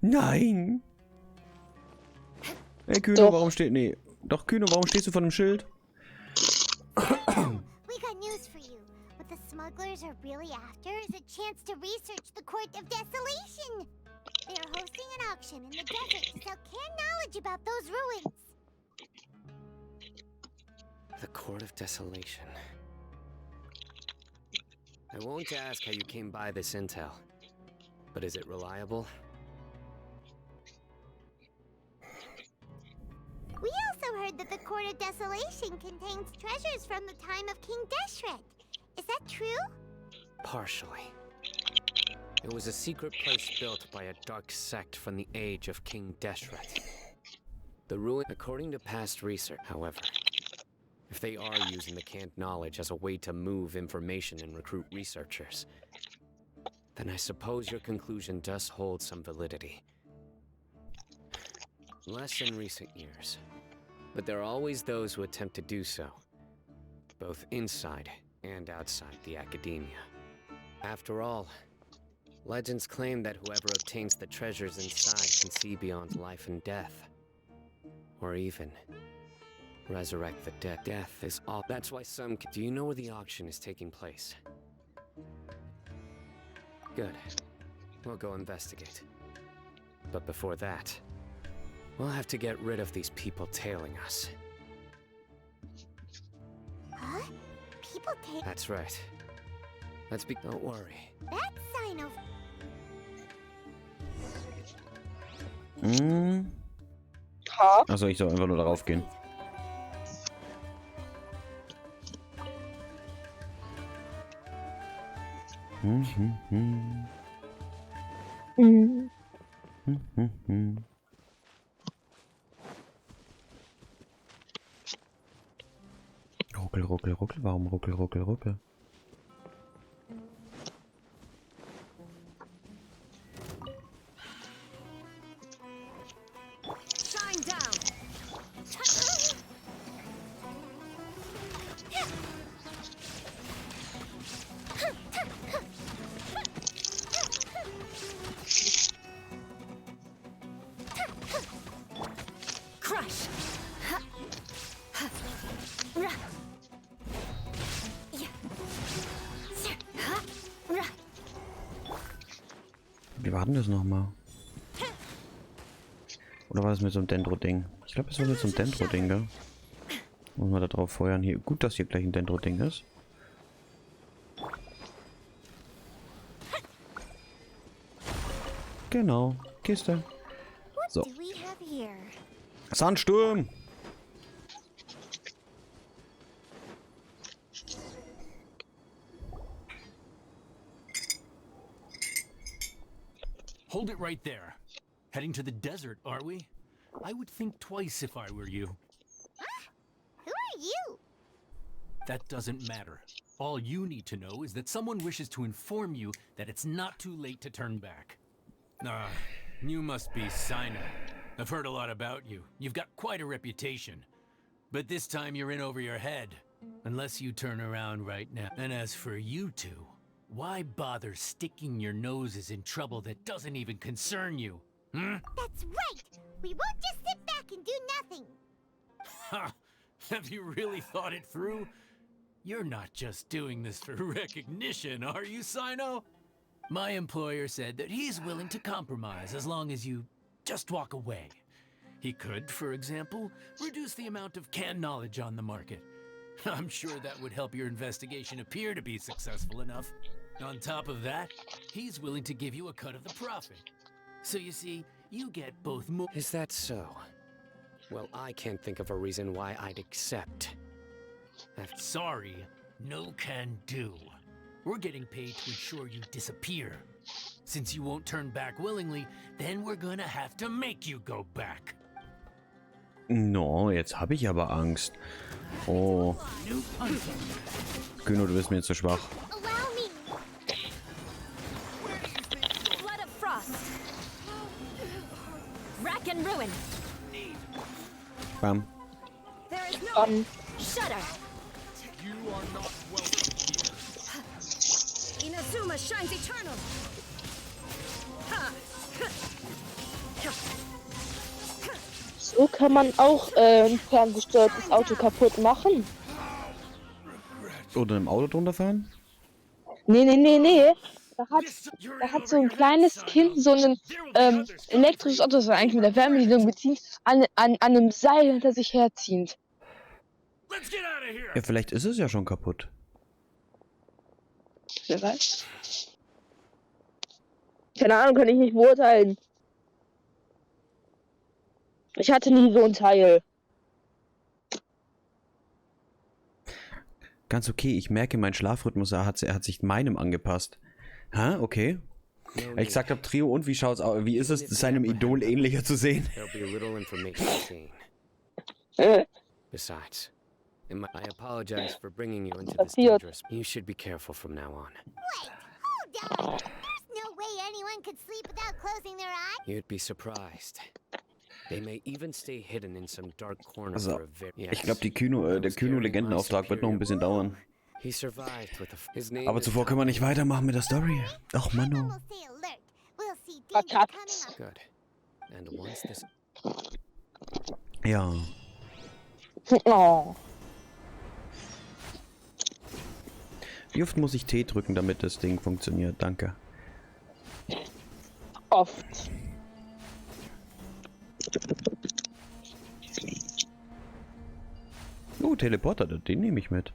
Nein. Hey Kühne, Doch. warum steht... Nee. Doch, Kühne, warum stehst du vor dem Schild? We got news for you. What the smugglers are really after is a chance to research the Court of Desolation. They are hosting an auction in the desert to sell canned knowledge about those ruins. The Court of Desolation. I won't ask how you came by this intel, but is it reliable? We also heard that the Court of Desolation contains treasures from the time of King Deshret. Is that true? Partially. It was a secret place built by a dark sect from the age of King Deshret. The ruin, according to past research, however, if they are using the canned knowledge as a way to move information and recruit researchers, then I suppose your conclusion does hold some validity. Less in recent years, but there are always those who attempt to do so, both inside and outside the academia. After all, legends claim that whoever obtains the treasures inside can see beyond life and death, or even resurrect the dead. Death is all. That's why some. Do you know where the auction is taking place? Good. We'll go investigate. But before that, we'll have to get rid of these people tailing us. Huh? People take That's right. Don't worry. that sign of Ha? Also ich soll einfach nur darauf gehen. Mhm. Ruckel, ruckel, ruckel. Warum ruckel, ruckel, ruckel? Shine down. Crush. Wie war denn das nochmal? Oder war das mit so einem Dendro-Ding? Ich glaube, es war mit so einem Dendro-Ding, gell? Muss man da drauf feuern. Hier, gut, dass hier gleich ein Dendro-Ding ist. Genau, Kiste. So. do we have here? Sandsturm! Hold it right there. Heading to the desert, are we? I would think twice if I were you. Who are you? That doesn't matter. All you need to know is that someone wishes to inform you that it's not too late to turn back. Ah, you must be Sino. I've heard a lot about you. You've got quite a reputation. But this time you're in over your head. Unless you turn around right now. And as for you two, why bother sticking your noses in trouble that doesn't even concern you? Hmm? That's right. We won't just sit back and do nothing. Ha! Have you really thought it through? You're not just doing this for recognition, are you, Sino? My employer said that he's willing to compromise as long as you just walk away. He could, for example, reduce the amount of canned knowledge on the market. I'm sure that would help your investigation appear to be successful enough. On top of that, he's willing to give you a cut of the profit. So you see, you get both more. Is that so? Well, I can't think of a reason why I'd accept. Sorry, no can do. We're getting paid to ensure you disappear. Since you won't turn back willingly, then we're gonna have to make you go back. No, jetzt habe ich aber Angst. Oh. Kühno, du bist mir jetzt zu schwach. Allow me. Blood of frost. Rack and ruin. Bam. There is no shudder. You are not welcome here. Inazuma shines eternal. Ha. So kann man auch ein ferngesteuertes Auto kaputt machen. Oder im Auto drunter fahren? Nee. Da hat so ein kleines Kind so ein elektrisches Auto, das war eigentlich mit der Fernbedienung bezieht, an einem Seil hinter sich herziehend. Ja, vielleicht ist es ja schon kaputt. Wer weiß? Keine Ahnung, kann ich nicht beurteilen. Ich hatte nie so ein Teil. Ganz okay, ich merke, mein Schlafrhythmus er hat sich meinem angepasst. Hä? Okay. Ich gesagt habe, Trio, und wie schaut's aus? Wie ist es, seinem Idol ähnlicher zu sehen? Besides, I apologize for bringing you into this dangerous. You should be careful from now on. Wait, hold on. There's no way anyone could sleep without closing their eyes. You'd be surprised. They may even stay hidden in some dark corner Also, for a very. ich glaube, der Kühno-Legendenauftrag wird noch ein bisschen dauern. He survived with his name. Aber zuvor können wir nicht weitermachen mit der Story. Ach, Mann. We'll stay alert. We'll see danger coming up. Good. And once this. Ja. Oh. Wie oft muss ich T drücken, damit das Ding funktioniert? Danke. Oft. Oh, Teleporter, den nehme ich mit.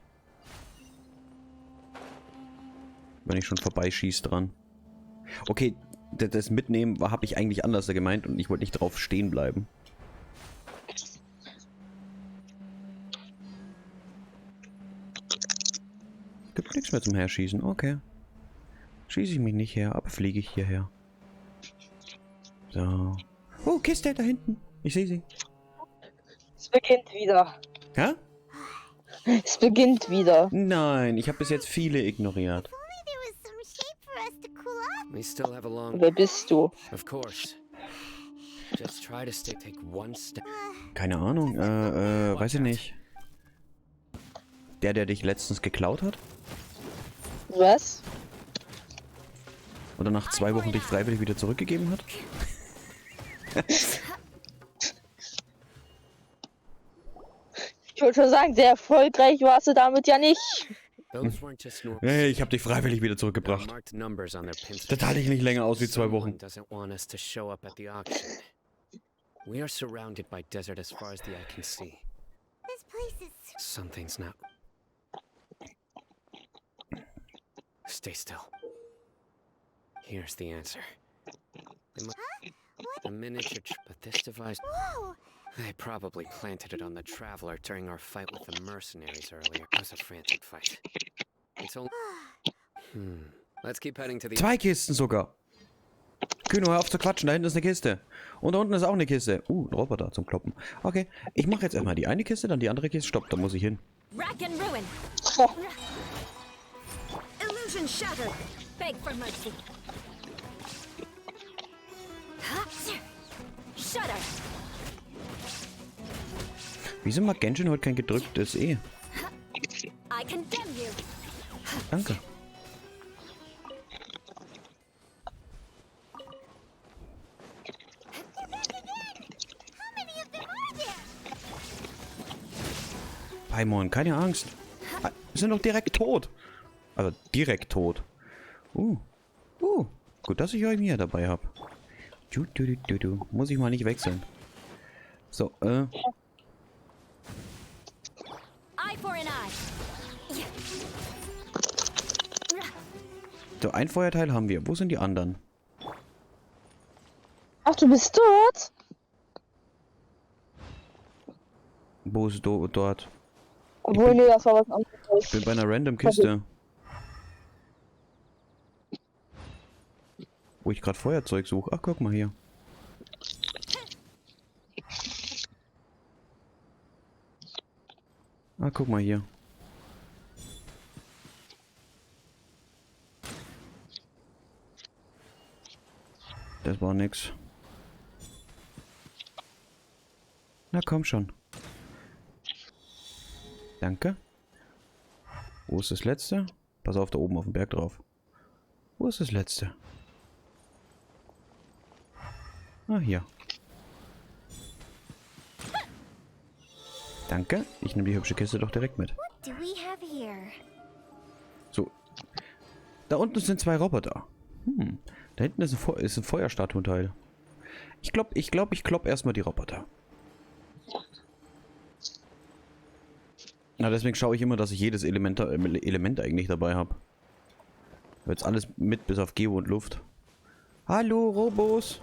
Wenn ich schon vorbeischieße dran. Okay, das Mitnehmen habe ich eigentlich anders gemeint und ich wollte nicht drauf stehen bleiben. Gibt nichts mehr zum Herschießen, okay. Schieße ich mich nicht her, aber fliege ich hierher. So. Oh, Kiste da hinten. Ich sehe sie. Es beginnt wieder. Ja? Es beginnt wieder. Nein, ich habe bis jetzt viele ignoriert. If only there was some shade for us to cool off. We still have a long... Wer bist du? Of course. Just try to take one step. Keine Ahnung, weiß ich nicht. Der dich letztens geklaut hat? Was? Oder nach 2 Wochen dich freiwillig wieder zurückgegeben hat? Ich wollte schon sagen, sehr erfolgreich warst du damit ja nicht. Those weren't just normal. Hey, ich habe dich freiwillig wieder zurückgebracht. Marked numbers on their pins. Das halte ich nicht länger aus wie 2 Someone Wochen. doesn't want us to show up at the auction. We are surrounded by desert as far as the eye can see. This place is... Something's not. Stay still. Here's the answer. They a miniature, but this device. Whoa! They probably planted it on the Traveler during our fight with the mercenaries earlier. It was a frantic fight. It's only. Let's keep heading to the. 2 Kisten sogar. Kühn, hör auf zu quatschen, da hinten ist eine Kiste. Und da unten ist auch eine Kiste. Ein Roboter zum Kloppen. Okay, ich mache jetzt erstmal die eine Kiste, dann die andere Kiste. Stopp, da muss ich hin. Rack and ruin. Illusion shattered. Beg for mercy. Shudder. Wieso mag Genshin heute kein gedrücktes E? I condemn you. Danke. How many of them are there? Paimon, keine Angst. Wir sind doch direkt tot. Also direkt tot. Gut, dass ich euch hier dabei habe. Muss ich mal nicht wechseln. So, Eye for an eye. So, ein Feuerteil haben wir. Wo sind die anderen? Ach, du bist dort? Wo ist dort? Obwohl, nee, das war was anderes. Ich bin bei einer random Kiste. Wo ich gerade Feuerzeug suche. Ach, guck mal hier. Ah, guck mal hier. Das war nix. Na komm schon. Danke. Wo ist das letzte? Pass auf, da oben auf dem Berg drauf. Wo ist das letzte? Ah, hier. Danke. Ich nehme die hübsche Kiste doch direkt mit. What do we have here? So. Da unten sind 2 Roboter. Da hinten ist ein Feuerstatuenteil. Ich klopp erstmal die Roboter. Na, deswegen schaue ich immer, dass ich jedes Element eigentlich dabei habe. Jetzt alles mit, bis auf Geo und Luft. Hallo, Robos!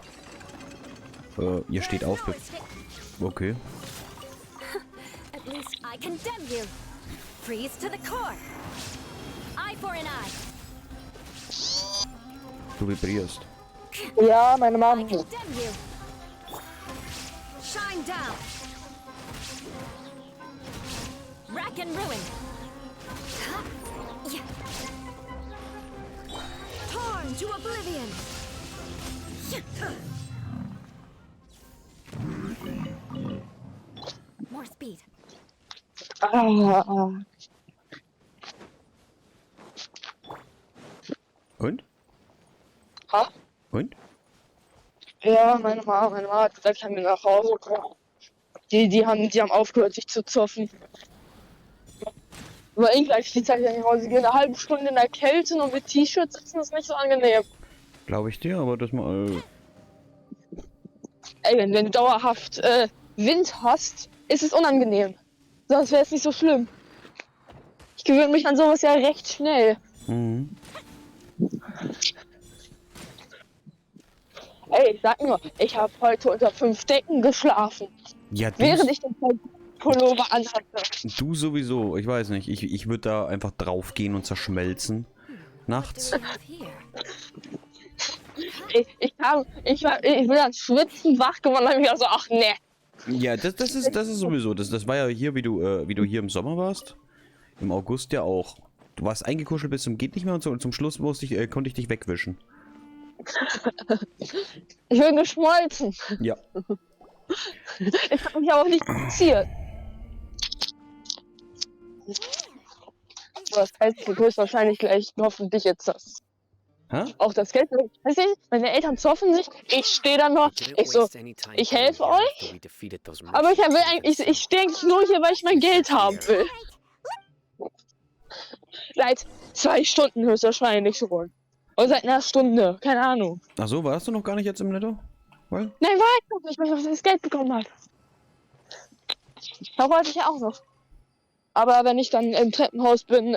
Ihr steht auf. Okay. At least I condemn you. Freeze to the core. Eye for an eye. Du vibrierst. Ja, meine I Mama. condemn you. Shine down. Rack and ruin. Torn to oblivion. More speed. Und? Ha? Und? Ja, meine Mama hat gesagt, ich kann mir nach Hause kommen. Die haben aufgehört, sich zu zoffen. Aber eigentlich die Zeit nach Hause gehen, eine halbe Stunde in der Kälte und mit T-Shirt sitzen ist nicht so angenehm. Glaube ich dir, aber das mal. Ey, wenn du dauerhaft Wind hast, ist es unangenehm. Sonst wäre es nicht so schlimm. Ich gewöhne mich an sowas ja recht schnell. Ey, ich sag nur, ich habe heute unter 5 Decken geschlafen, Ja, während ich den Pullover anhatte. du sowieso. Ich weiß nicht. Ich würde da einfach draufgehen und zerschmelzen. Nachts. Ich bin dann schwitzend wach geworden und hab mir so, ach ne. Ja, das ist sowieso. Das war ja hier, wie du hier im Sommer warst. Im August ja auch. Du warst eingekuschelt bis zum geht nicht mehr und so, und zum Schluss konnte ich dich wegwischen. Ich bin geschmolzen. Ja. Es hat mich aber auch nicht passiert. Das heißt, du wirst wahrscheinlich gleich hoffentlich jetzt das. Hä? Auch das Geld. Weißt du, meine Eltern zoffen sich. Ich stehe da noch. Ich so, ich helfe euch. Aber ich stehe eigentlich nur hier, weil ich mein Geld haben will. Seit 2 Stunden höchstwahrscheinlich schon. Oder seit einer Stunde. Keine Ahnung. Ach so, warst du noch gar nicht jetzt im Netto? Weil? Nein, war ich noch nicht, weil ich das Geld bekommen habe. Da wollte ich ja auch noch. Aber wenn ich dann im Treppenhaus bin,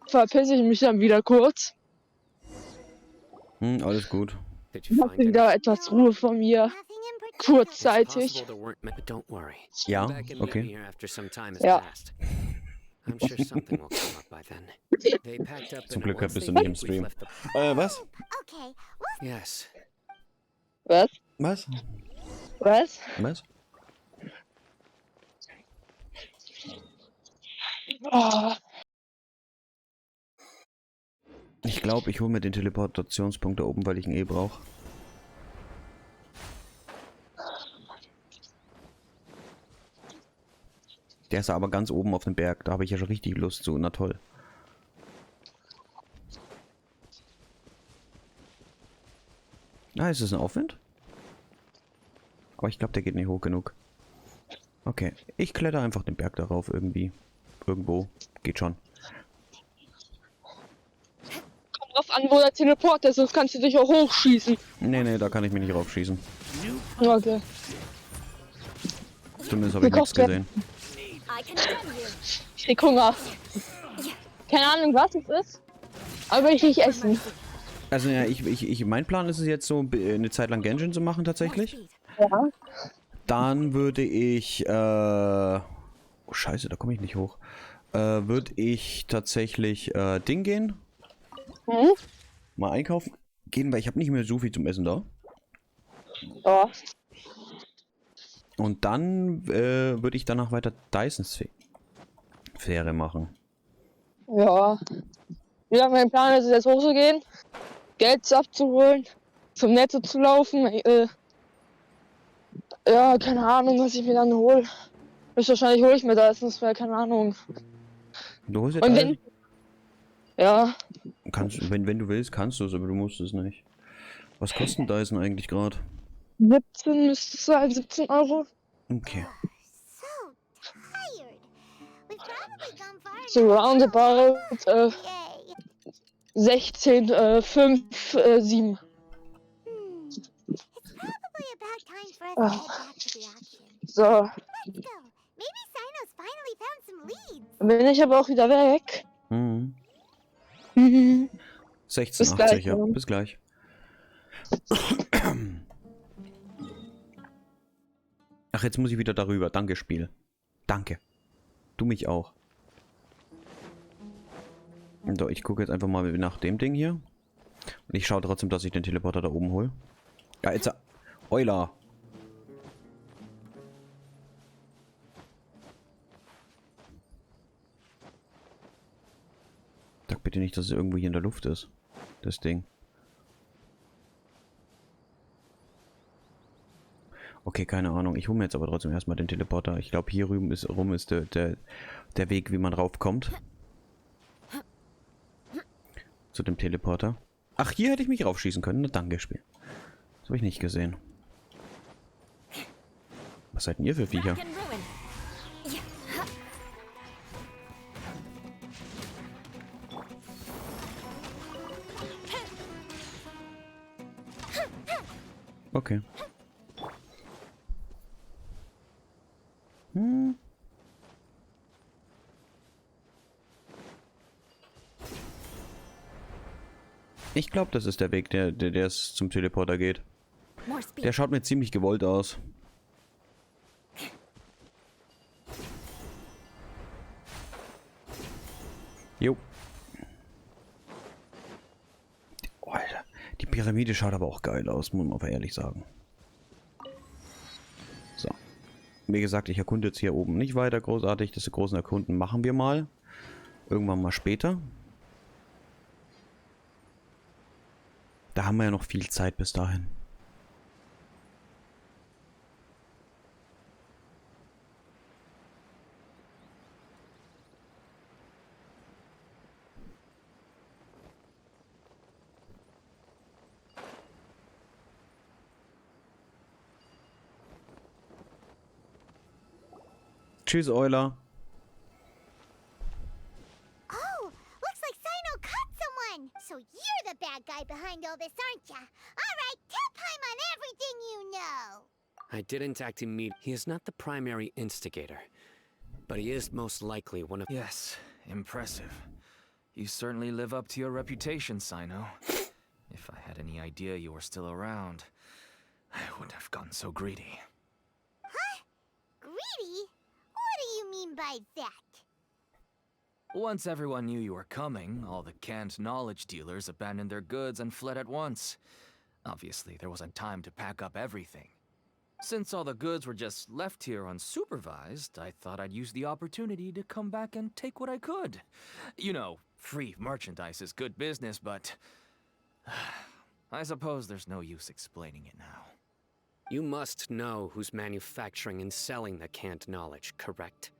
verpisse ich mich dann wieder kurz. Alles gut. Mach wieder etwas Ruhe von mir. Kurzzeitig. Ja, okay. Ja. Zum Glück bist du nicht im Stream. Was? Yes. Was? Was? Was? Was? Oh. Ich glaube, ich hole mir den Teleportationspunkt da oben, weil ich ihn eh brauche. Der ist aber ganz oben auf dem Berg. Da habe ich ja schon richtig Lust zu. Na toll. Ah, ist es ein Aufwind? Aber ich glaube, der geht nicht hoch genug. Okay, ich kletter einfach den Berg darauf irgendwie. Irgendwo. Geht schon. Kommt drauf an, wo der Teleport ist, sonst kannst du dich auch hochschießen. Nee, da kann ich mich nicht raufschießen. Okay. Zumindest habe ich nichts gesehen. Ich krieg Hunger. Keine Ahnung, was es ist. Aber ich will essen. Also ja, mein Plan ist es jetzt so, eine Zeit lang Genshin zu machen tatsächlich. Ja. Dann würde ich, oh scheiße, da komme ich nicht hoch. Würde ich tatsächlich, Ding gehen. Hm? Mal einkaufen gehen, weil ich habe nicht mehr so viel zum Essen da. Ja. Und dann, würde ich danach weiter Dyson-Sphäre machen. Ja. Ja, mein Plan ist es jetzt hochzugehen, Geld abzuholen, zum Netto zu laufen. Ja, keine Ahnung, was ich mir dann hole. Wahrscheinlich hole ich mir Dyson-Sphäre, keine Ahnung. Du holst jetzt Und alles? Ja. Kannst, wenn du willst, kannst du es, aber du musst es nicht. Was kostet Dyson eigentlich gerade? 17 müsste es sein, 17 Euro. Okay. So roundabout 16, 5, 7. So. Bin ich aber auch wieder weg. Mhm. Mhm. 16,80, gleich, ja. ja. Bis gleich. Ach, jetzt muss ich wieder darüber. Danke, Spiel. Danke. Du mich auch. So, ich gucke jetzt einfach mal nach dem Ding hier. Und ich schaue trotzdem, dass ich den Teleporter da oben hole. Ja, jetzt... Euler. Sag bitte nicht, dass es irgendwo hier in der Luft ist. Das Ding. Okay, keine Ahnung. Ich hole mir jetzt aber trotzdem erstmal den Teleporter. Ich glaube, hier rum ist der Weg, wie man raufkommt. Zu dem Teleporter. Ach, hier hätte ich mich raufschießen können. Na, danke, Spiel. Das habe ich nicht gesehen. Was seid denn ihr für Viecher? Okay. Hm. Ich glaube, das ist der Weg, der es zum Teleporter geht. More speed. Der schaut mir ziemlich gewollt aus. Jo. Oh, Alter, die Pyramide schaut aber auch geil aus, muss man mal ehrlich sagen. So. Wie gesagt, ich erkunde jetzt hier oben nicht weiter großartig. Das großen Erkunden machen wir mal. Irgendwann mal später. Da haben wir ja noch viel Zeit bis dahin. Tschüss, Euler. Oh, looks like Sino caught someone. So you're the bad guy behind all this, aren't ya? All right, tell Paimon everything you know. I didn't act immediately. He is not the primary instigator, but he is most likely one of— Yes, impressive. You certainly live up to your reputation, Sino. If I had any idea you were still around, I wouldn't have gotten so greedy. Huh? Greedy? What do you mean by that? Once everyone knew you were coming, all the canned knowledge dealers abandoned their goods and fled at once. Obviously, there wasn't time to pack up everything. Since all the goods were just left here unsupervised, I thought I'd use the opportunity to come back and take what I could. You know, free merchandise is good business, but I suppose there's no use explaining it now. You must know who's manufacturing and selling the canned knowledge, correct?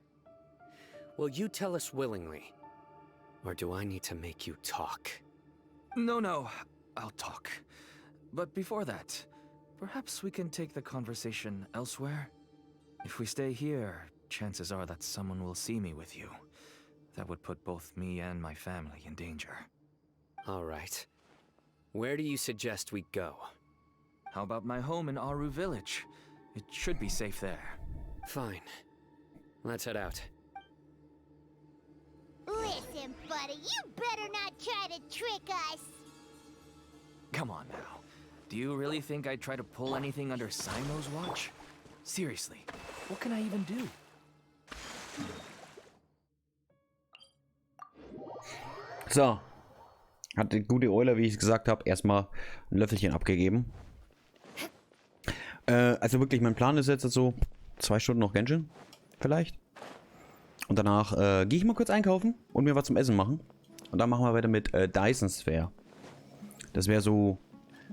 Will you tell us willingly? Or do I need to make you talk? No, I'll talk. But before that, perhaps we can take the conversation elsewhere? If we stay here, chances are that someone will see me with you. That would put both me and my family in danger. All right. Where do you suggest we go? How about my home in Aru Village? It should be safe there. Fine. Let's head out. Listen, buddy, you better not try to trick us. Come on now. Do you really think I'd try to pull anything under Sino's watch? Seriously, what can I even do? So. Hat die gute Eule, wie ich es gesagt habe, erstmal ein Löffelchen abgegeben. Also wirklich, mein Plan ist jetzt so 2 Stunden noch Genshin. Vielleicht. Und danach gehe ich mal kurz einkaufen und mir was zum Essen machen. Und dann machen wir weiter mit Dyson Sphere. Das wäre so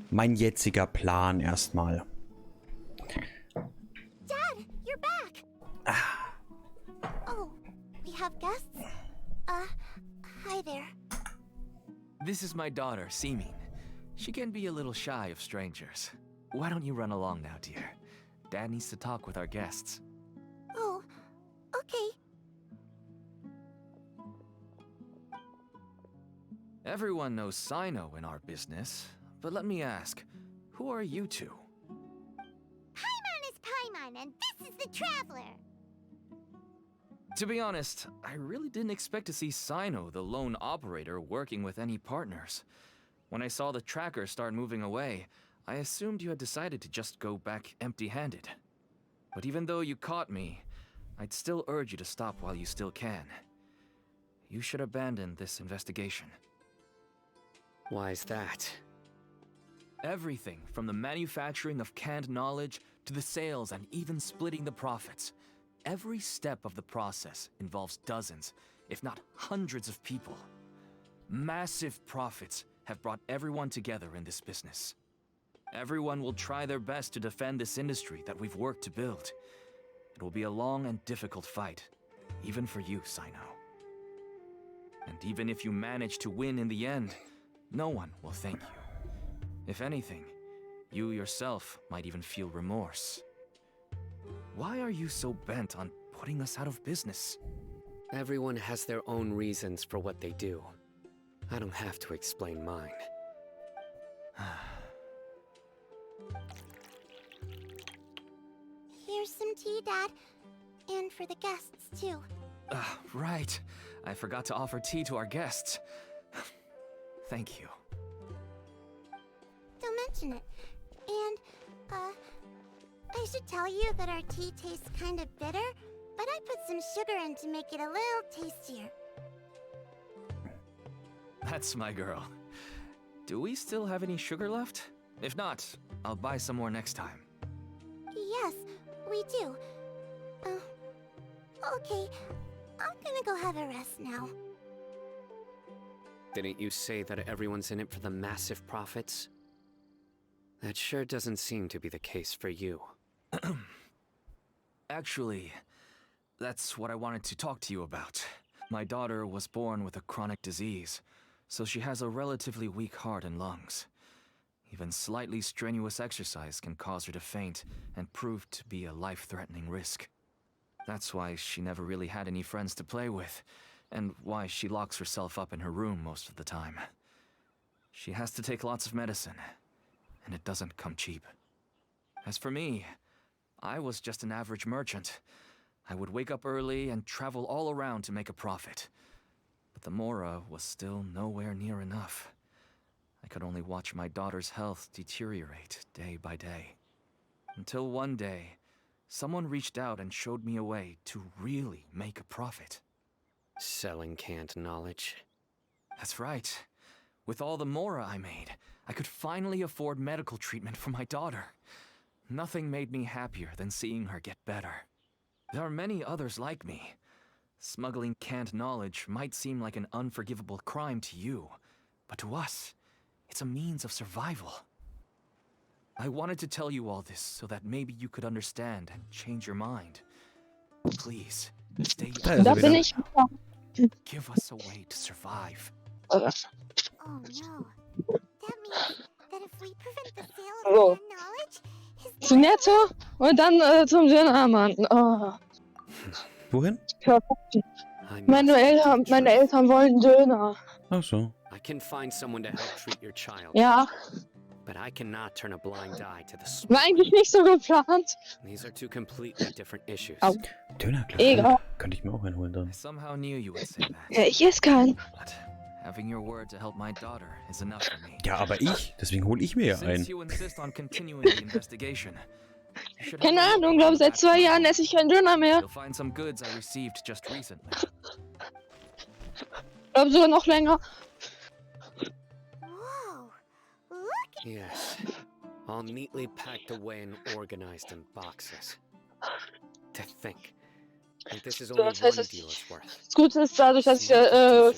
mein jetziger Plan erstmal. Dad, you're back. Oh, we have guests? Hi there. This is my daughter, Seemin. She can be a little shy of strangers. Why don't you run along now, dear? Dad needs to talk with our guests. Oh, okay. Everyone knows Sino in our business, but let me ask, who are you two? Paimon is Paimon, and this is the Traveler. To be honest, I really didn't expect to see Sino, the lone operator, working with any partners. When I saw the tracker start moving away, I assumed you had decided to just go back empty-handed. But even though you caught me, I'd still urge you to stop while you still can. You should abandon this investigation. Why is that? Everything from the manufacturing of canned knowledge to the sales and even splitting the profits. Every step of the process involves dozens, if not hundreds of people. Massive profits have brought everyone together in this business. Everyone will try their best to defend this industry that we've worked to build. It will be a long and difficult fight, even for you, Sino. And even if you manage to win in the end, no one will thank you. If anything, you yourself might even feel remorse. Why are you so bent on putting us out of business? Everyone has their own reasons for what they do. I don't have to explain mine. Here's some tea, Dad. And for the guests, too. Right. I forgot to offer tea to our guests. Thank you. mention it. And, I should tell you that our tea tastes kind of bitter, but I put some sugar in to make it a little tastier. That's my girl. Do we still have any sugar left? If not, I'll buy some more next time. Yes, we do. Okay. I'm gonna go have a rest now. Didn't you say that everyone's in it for the massive profits? That sure doesn't seem to be the case for you. Actually, that's what I wanted to talk to you about. My daughter was born with a chronic disease, so she has a relatively weak heart and lungs. Even slightly strenuous exercise can cause her to faint and prove to be a life-threatening risk. That's why she never really had any friends to play with, and why she locks herself up in her room most of the time. She has to take lots of medicine, and it doesn't come cheap. As for me, I was just an average merchant. I would wake up early and travel all around to make a profit. But the Mora was still nowhere near enough. I could only watch my daughter's health deteriorate day by day. Until one day, someone reached out and showed me a way to really make a profit. Selling canned knowledge? That's right. With all the Mora I made, I could finally afford medical treatment for my daughter. Nothing made me happier than seeing her get better. There are many others like me. Smuggling canned knowledge might seem like an unforgivable crime to you, but to us, it's a means of survival. I wanted to tell you all this so that maybe you could understand and change your mind. Please, stay Da bin ich. Give us a way to survive. Oh no. That means that if we prevent the sale of So. canned knowledge, Zu Netto und dann zum Dönermann. Oh. Wohin? Meine Eltern wollen Döner. Ach so. I can find someone to help treat your child. Ja, But I cannot turn a blind eye to the war eigentlich nicht so geplant. These are two completely different issues. Au. Döner, klar. Egal. Könnte ich mir auch einholen I dann. somehow knew you would say that. Ja, ich esse keinen. But having your word to help my daughter is enough for me. Ja, aber ich. Deswegen hole ich mir ja ein. Since you insist on continuing the investigation, you should Keine have a Ahnung, look glaube at seit that 2 Jahren esse ich keinen Döner mehr. You'll find some goods I received just recently. Glaube sogar noch länger. whoa. Look Yes. All neatly packed away and organized in boxes. To think. And this is So, only das heißt, one das dealer's worth. Gute ist, dadurch, dass ich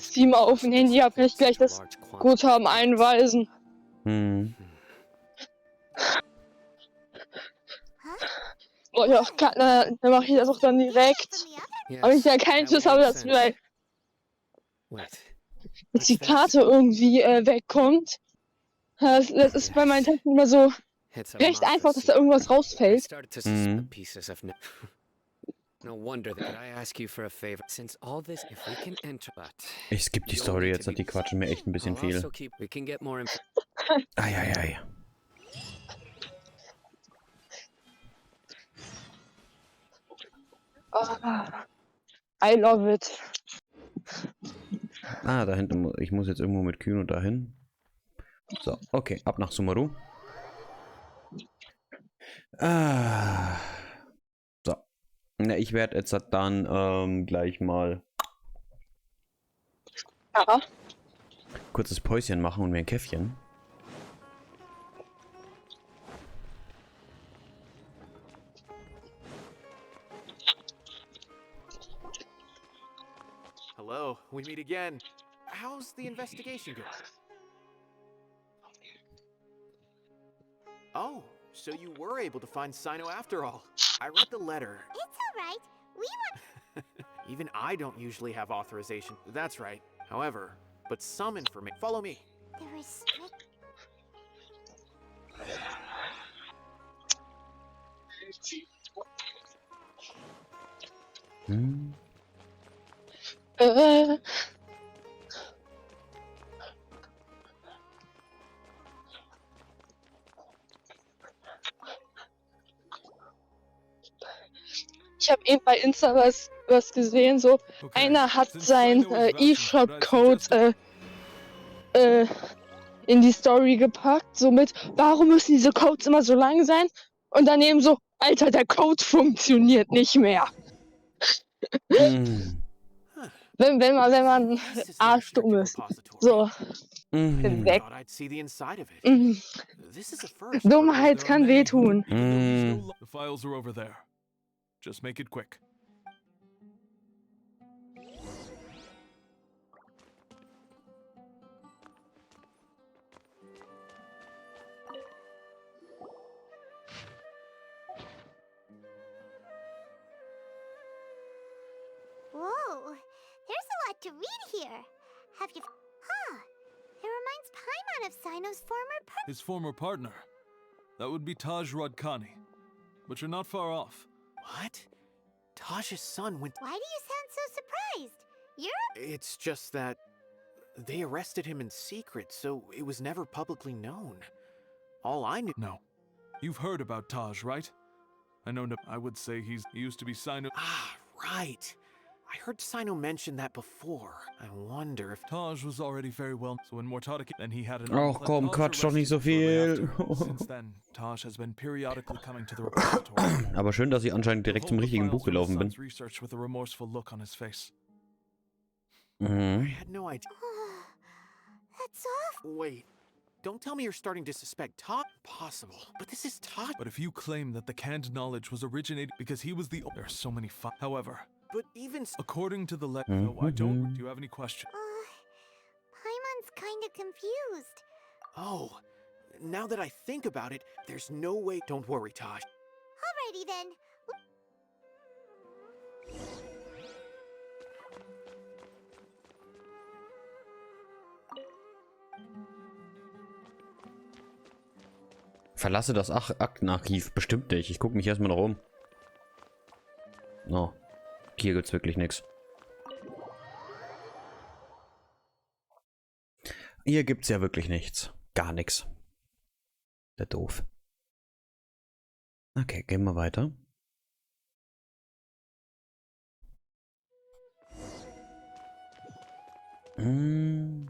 Steam auf dem Handy habe, kann ich gleich das Guthaben einweisen. Hm. Oh ja, dann mache ich das auch dann direkt. from the other. Yes, Aber ich ja keinen that Schiss would habe, make dass sense. vielleicht Wait. dass die Karte irgendwie wegkommt. Das ist bei meinen Testen immer so It's a recht einfach, dass da mafia irgendwas secret. I rausfällt. started to suspect pieces of no wonder that I ask you for a favor. Since all this, if we can enter, but Ich skippe die Story jetzt, die quatschen mir echt ein bisschen I'll viel. also keep. We can get more info. Eieiei. I love it. Ah, da hinten. Ich muss jetzt irgendwo mit Kühn und dahin. So, okay, ab nach Sumeru. Ah. So. Na, ich werde jetzt dann gleich mal Ja. kurzes Päuschen machen und mir ein Käffchen. Hello, we meet again. How's the investigation going? Oh, so you were able to find Sino after all. I read the letter. It's alright. We were. Even I don't usually have authorization. That's right. However, but some information. Follow me. There was strict. Hm. Ich habe eben bei Insta was gesehen, so einer hat seinen E-Shop-Code in die Story gepackt, so mit, warum müssen diese Codes immer so lang sein? Und daneben so, Alter, der Code funktioniert nicht mehr. Mm. Wenn man This is the arschdumm restricted ist. repository. So, Mm. weg. Thought I'd see the inside of it. Mhm. This is a first. but Dummheit There are kann many who wehtun. even though he's no lo- The files are over there. Just make it quick. Whoa, there's a lot to read here. Have you... Huh. It reminds Paimon of Sino's former His former partner. That would be Taj Rodkani. But you're not far off. What? Taj's son went. Why do you sound so surprised? You're... It's just that they arrested him in secret, so it was never publicly known. All I knew. No. You've heard about Taj, right? I would say he used to be Sino. Ah, right. I heard Sino mention that before. I wonder if Taj was already very well, so when Mortadaki, then he had an Och komm, quatsch doch nicht so viel. Since then, Taj has been periodically coming to the repository. Aber schön, dass ich anscheinend direkt zum richtigen Buch gelaufen bin. Research with a remorseful look on his face. I Mhm. had no idea. That's awful. Wait. Don't tell me you're starting to suspect Taj. Possible. But this is Taj. But if you claim that the canned knowledge was originated because he was the there are so many however, But even according to the no, I don't. Do you have any questions? Paimon's kinda confused. Oh, now that I think about it, there's no way. Don't worry, Taj. Alrighty then. Verlasse das Aktenarchiv. Bestimmt nicht. Ich gucke mich erstmal noch um. Oh. Hier gibt's wirklich nichts. Hier gibt's ja wirklich nichts. Gar nichts. Der doof. Okay, gehen wir weiter. Hm.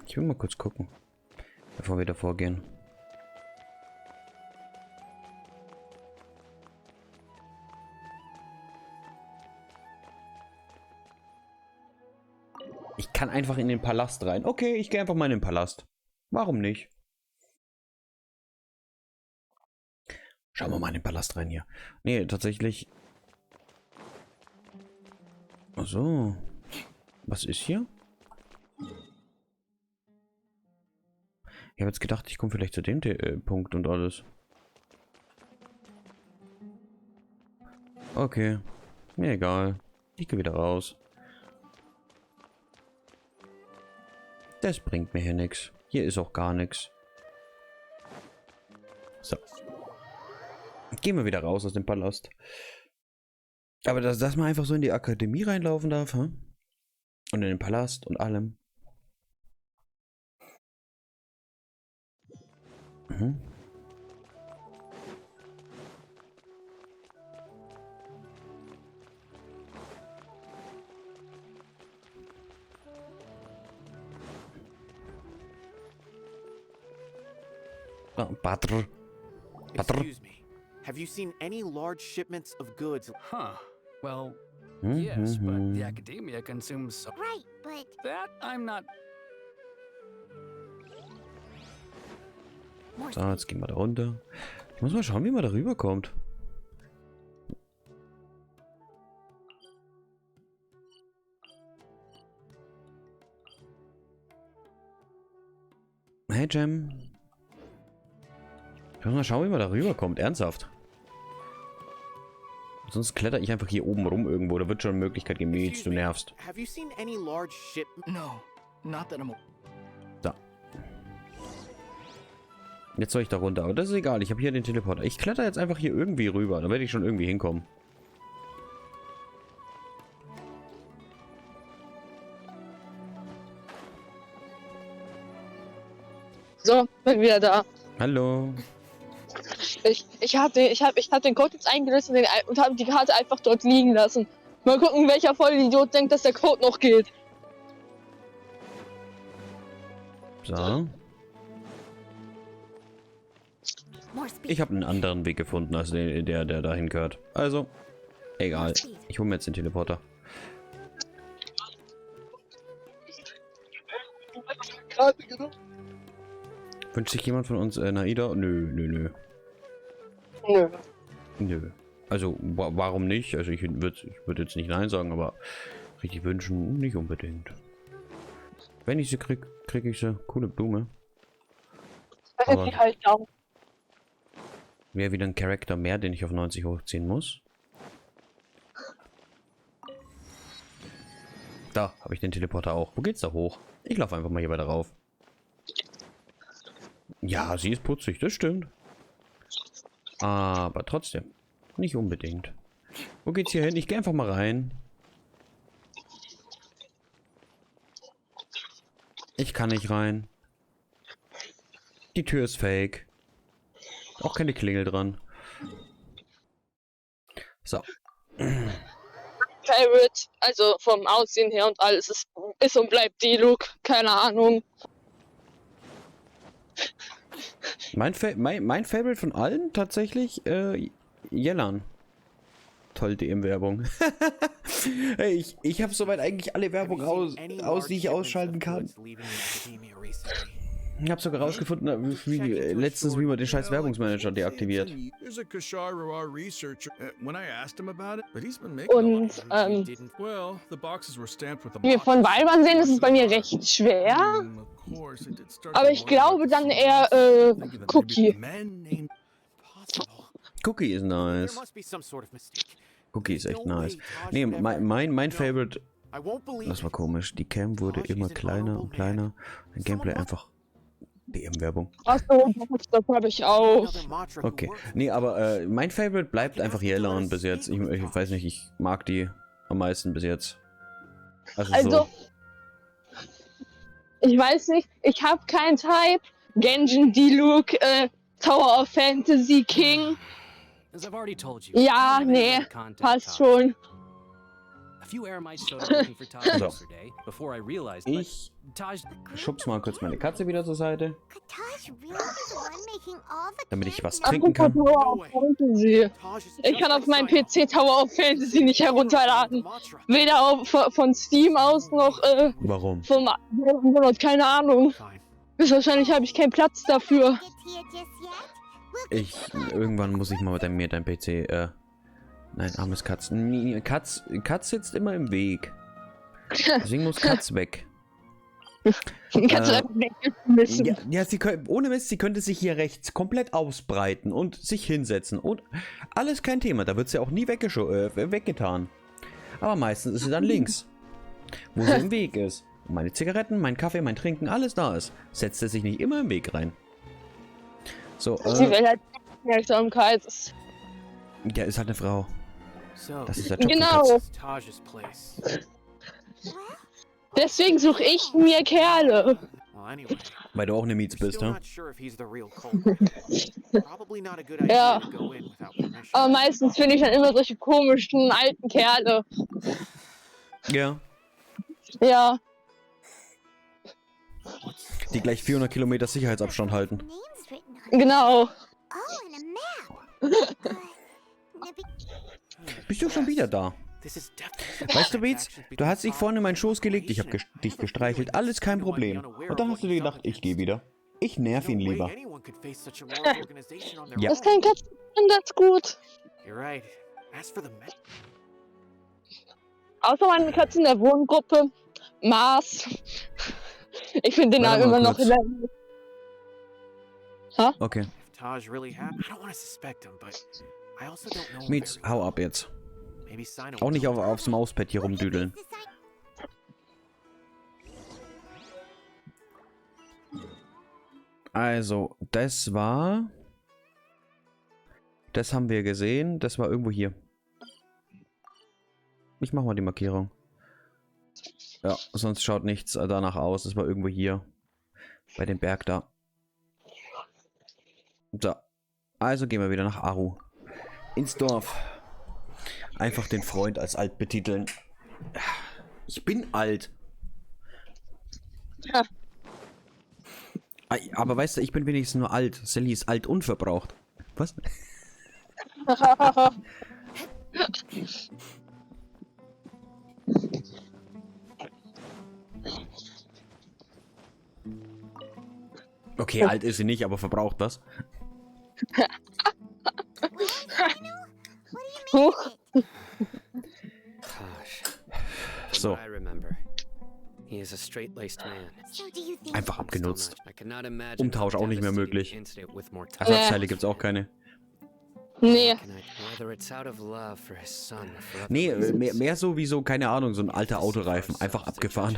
Ich will mal kurz gucken, bevor wir davor gehen. Ich kann einfach in den Palast rein. Okay, ich gehe einfach mal in den Palast. Warum nicht? Schauen wir mal in den Palast rein hier. Nee, tatsächlich. Ach so. Was ist hier? Ich habe jetzt gedacht, ich komme vielleicht zu dem Punkt und alles. Okay. Mir egal. Ich gehe wieder raus. Das bringt mir hier nichts. Hier ist auch gar nichts. So. Gehen wir wieder raus aus dem Palast. Aber dass man einfach so in die Akademie reinlaufen darf, hm? Und in den Palast und allem. Mhm. Oh, Patr. Excuse me. Have you seen any large shipments of goods? Huh. Well, yes, but the academia consumes so... Right, but... That I'm not... So, jetzt gehen wir da runter. Ich muss mal schauen, wie man da rüberkommt. Hey, Jam. Ich muss mal schauen, wie man da rüberkommt. Ernsthaft. Sonst kletter ich einfach hier oben rum irgendwo. Da wird schon eine Möglichkeit geben, wie du nervst. Have you seen any large shipments? No, not that I'm... So. Jetzt soll ich da runter. Aber das ist egal. Ich habe hier den Teleporter. Ich kletter jetzt einfach hier irgendwie rüber. Da werde ich schon irgendwie hinkommen. So, bin wieder da. Hallo. Ich hab den Code jetzt eingelöst und habe die Karte einfach dort liegen lassen. Mal gucken, welcher Vollidiot denkt, dass der Code noch geht. So. Ich habe einen anderen Weg gefunden, als der dahin gehört. Also, egal. Ich hole mir jetzt den Teleporter. Wünscht sich jemand von uns Naida? Nö. Also, warum nicht? Also, ich würde jetzt nicht Nein sagen, aber richtig wünschen nicht unbedingt. Wenn ich sie kriege ich sie. Coole Blume. Aber wäre wieder ein Charakter mehr, den ich auf 90 hochziehen muss. Da habe ich den Teleporter auch. Wo geht's da hoch? Ich laufe einfach mal hier weiter rauf. Ja, sie ist putzig, das stimmt. Aber trotzdem. Nicht unbedingt. Wo geht's hier hin? Ich gehe einfach mal rein. Ich kann nicht rein. Die Tür ist fake. Auch keine Klingel dran. So. Favorite, also vom Aussehen her und alles, ist und bleibt die Look. Keine Ahnung. Mein Favorite von allen tatsächlich Jellan. Toll, DM-Werbung. Hey, ich habe soweit eigentlich alle Werbung aus, die ich ausschalten kann. Ich habe sogar rausgefunden, letztens, wie man den scheiß Werbungsmanager deaktiviert. Und wie wir von Weilbahn sehen, ist es bei mir recht schwer. Aber ich glaube dann eher Cookie. Cookie ist nice. Cookie ist echt nice. Nee, mein Favorite. Das war komisch. Die Cam wurde immer kleiner und kleiner. Ein Gameplay einfach. DM-Werbung. Achso, das habe ich auch. Okay. Nee, aber mein Favorite bleibt einfach Jellan bis jetzt. Ich weiß nicht, ich mag die am meisten bis jetzt. Also so. Ich weiß nicht, ich habe keinen Type. Genshin, D-Look, Tower of Fantasy, King. Ja, nee, passt schon. Ich schub's mal kurz meine Katze wieder zur Seite. Damit ich was trinken kann. Ich kann auf meinem PC Tower of Fantasy nicht herunterladen. Weder von Steam aus noch Warum? vom keine Ahnung. Wahrscheinlich habe ich keinen Platz dafür. Irgendwann muss ich mal mit deinem PC, nein, armes Katz. Katz sitzt immer im Weg. Deswegen muss Katz weg. Kannst du einfach weggeschmissen. Ja, ohne Mist, sie könnte sich hier rechts komplett ausbreiten und sich hinsetzen. Und alles kein Thema, da wird sie auch nie weggetan. Aber meistens ist sie dann links. Wo sie im Weg ist. Und meine Zigaretten, mein Kaffee, mein Trinken, alles da ist. Setzt sie sich nicht immer im Weg rein. So, sie will halt Aufmerksamkeit. Ja, ist halt eine Frau. Das ist der Job. Genau. Deswegen suche ich mir Kerle. Weil du auch eine Mietz bist, ne? Ja. Aber meistens finde ich dann immer solche komischen alten Kerle. Ja. Ja. Die gleich 400 Kilometer Sicherheitsabstand halten. Genau. Bist du schon wieder da? Weißt du, Beats, du hast dich vorne in meinen Schoß gelegt, ich habe dich gestreichelt, alles kein Problem. Und dann hast du dir gedacht, ich gehe wieder. Ich nerv ihn lieber. Ja. Das kann Katzen ganz gut. Außer meine Katze in der Wohngruppe. Mars. Ich finde den Namen immer noch hilarious. Ha? Okay. Mietz, hau ab jetzt. Auch nicht aufs Mauspad hier rumdüdeln. Also, das haben wir gesehen. Das war irgendwo hier. Ich mach mal die Markierung. Ja, sonst schaut nichts danach aus. Das war irgendwo hier. Bei dem Berg da. So. Also gehen wir wieder nach Aru. Ins Dorf. Einfach den Freund als alt betiteln. Ich bin alt. Ja. Aber weißt du, ich bin wenigstens nur alt. Sally ist alt und verbraucht. Was? Okay, alt ist sie nicht, aber verbraucht was. So. Einfach abgenutzt. Umtausch auch nicht mehr möglich. Ersatzteile gibt's auch keine. Nee. Nee, mehr so wie so, keine Ahnung, so ein alter Autoreifen. Einfach abgefahren.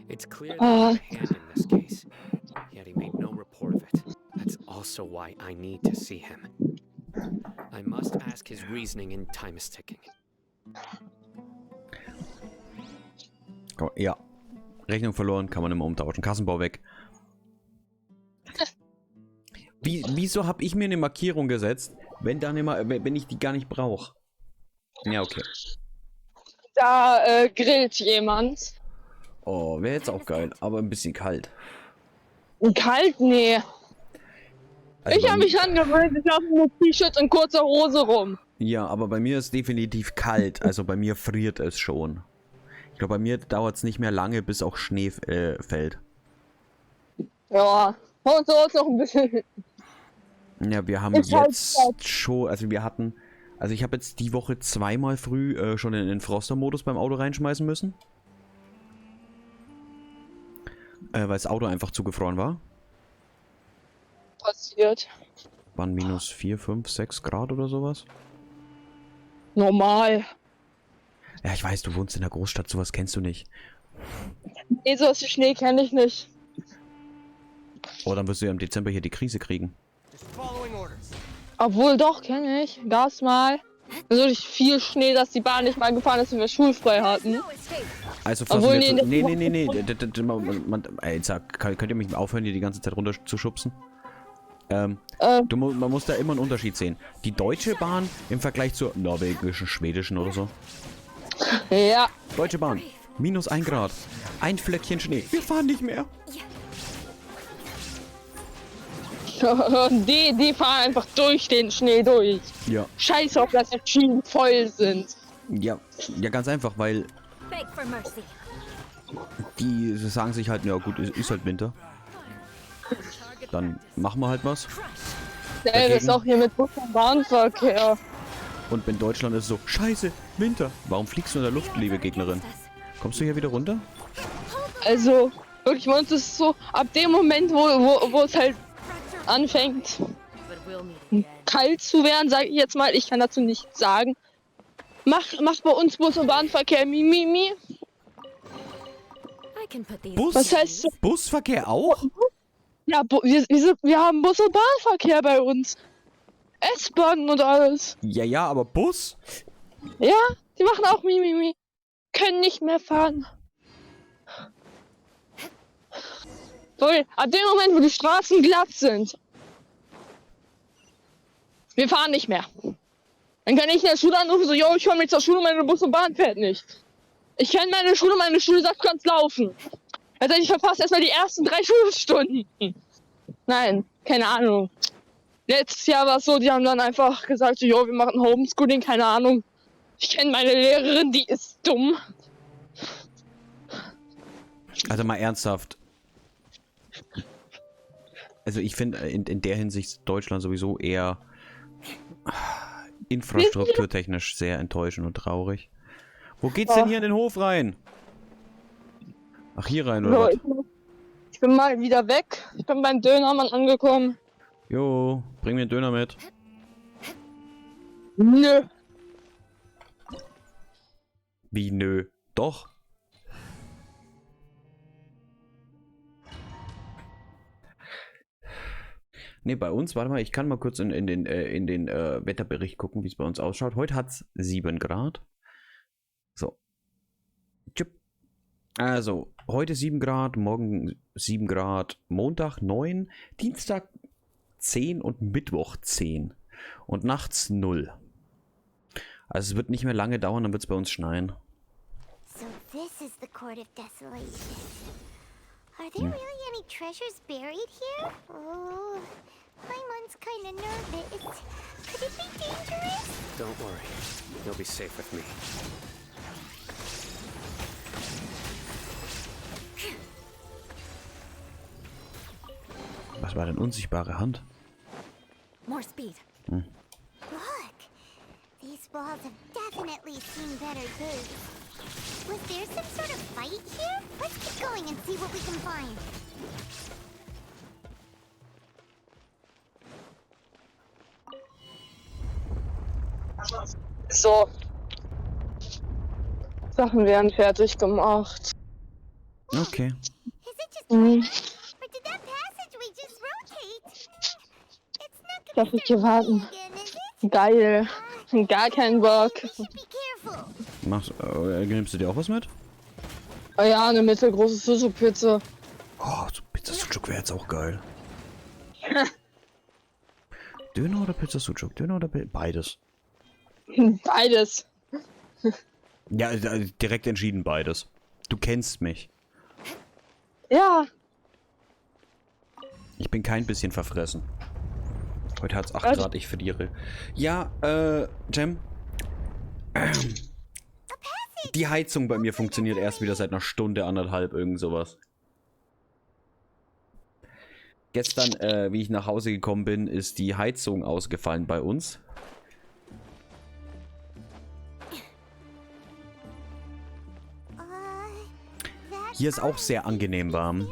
It's clear that he had a hand in this case, yet he made no report of it. That's also why I need to see him. I must ask his reasoning and time is ticking. Oh, ja. Rechnung verloren, kann man immer umtauschen. Kassenbau weg. Wieso habe ich mir eine Markierung gesetzt, wenn ich die gar nicht brauche? Ja, okay. Da grillt jemand. Oh, wäre jetzt auch geil, aber ein bisschen kalt. Kalt? Nee. Also ich habe mich angewöhnt, ich laufe mit T-Shirt und kurzer Hose rum. Ja, aber bei mir ist definitiv kalt, also bei mir friert es schon. Ich glaube, bei mir dauert es nicht mehr lange, bis auch Schnee fällt. Ja, und so ist noch ein bisschen. Ja, wir haben jetzt schon, also ich habe jetzt die Woche zweimal früh schon in den Froster-Modus beim Auto reinschmeißen müssen. Weil das Auto einfach zugefroren war. Passiert. Waren minus 4, 5, 6 Grad oder sowas. Normal. Ja, ich weiß, du wohnst in der Großstadt, sowas kennst du nicht. Nee, sowas wie Schnee kenne ich nicht. Oh, dann wirst du ja im Dezember hier die Krise kriegen. Obwohl, doch, kenne ich. Gab's mal. So richtig viel Schnee, dass die Bahn nicht mal gefahren ist und wir schulfrei hatten. Also fassen wir jetzt... Nee. Könnt ihr mich aufhören, hier die ganze Zeit runter zu schubsen? Man muss da immer einen Unterschied sehen. Die deutsche Bahn im Vergleich zur norwegischen, schwedischen oder so. Ja. Deutsche Bahn. Minus 1 Grad. Ein Fleckchen Schnee. Wir fahren nicht mehr. Die fahren einfach durch den Schnee durch. Ja. Scheiß auf, dass die Schienen voll sind. Ja, ganz einfach, weil die sagen sich halt, ja gut, ist halt Winter. Dann machen wir halt was. Ja, das ist auch hier mit Bus- und Bahnverkehr. Und in Deutschland ist es so, scheiße, Winter. Warum fliegst du in der Luft, liebe Gegnerin? Kommst du hier wieder runter? Also, wirklich, bei uns ist es so, ab dem Moment, wo es halt anfängt kalt zu werden, sage ich jetzt mal, ich kann dazu nichts sagen. Macht bei uns Bus- und Bahnverkehr mi. Was heißt so? Busverkehr auch? Ja, wir haben Bus- und Bahnverkehr bei uns. S-Bahn und alles. Ja, aber Bus? Ja, die machen auch mi. Können nicht mehr fahren. Weil ab dem Moment, wo die Straßen glatt sind, wir fahren nicht mehr. Dann kann ich in der Schule anrufen, so, yo, ich komme nicht zur Schule, meine Bus und Bahn fährt nicht. Ich kenne meine Schule sagt, du kannst laufen. Also ich verpasse erstmal die ersten 3 Schulstunden. Nein, keine Ahnung. Letztes Jahr war es so, die haben dann einfach gesagt, so, jo, wir machen Homeschooling, keine Ahnung. Ich kenne meine Lehrerin, die ist dumm. Also mal ernsthaft. Also ich finde in der Hinsicht Deutschland sowieso eher infrastrukturtechnisch sehr enttäuschend und traurig. Wo geht's denn hier in den Hof rein? Ach, hier rein, oder was? Ich bin mal wieder weg. Ich bin beim Dönermann angekommen. Jo, bring mir einen Döner mit. Nö. Wie nö? Doch. Ne, bei uns, warte mal, ich kann mal kurz in den Wetterbericht gucken, wie es bei uns ausschaut. Heute hat es 7 Grad. So. Also, heute 7 Grad, morgen 7 Grad, Montag 9, Dienstag 10 und Mittwoch 10. Und nachts 0. Also es wird nicht mehr lange dauern, dann wird es bei uns schneien. So this is the Court of Desolation. Are there really any treasures buried here? Oh, Paimon's kinda nervous. Could it be dangerous? Don't worry. You'll be safe with me. Was war denn unsichtbare Hand? More speed. Look, these walls have definitely seen better days. Was there some sort of fight here? Let's keep going and see what we can find. So. Sachen werden fertig gemacht. Okay. Is it just Mhm. or did that passageway just rotate? It's not Darf ich hier warten? Geil. Gar keinen Bock. Nimmst du dir auch was mit? Oh ja, eine mittelgroße Sushi-Pizza. Oh, so Pizza Sucuk wäre jetzt auch geil. Döner oder Pizza Sucuk? Döner oder beides? Beides. Ja, direkt entschieden beides. Du kennst mich. Ja. Ich bin kein bisschen verfressen. Heute hat es 8 Grad, ich verliere. Ja, Jem. Die Heizung bei mir funktioniert erst wieder seit einer Stunde, anderthalb, irgend sowas. Gestern, wie ich nach Hause gekommen bin, ist die Heizung ausgefallen bei uns. Hier ist auch sehr angenehm warm.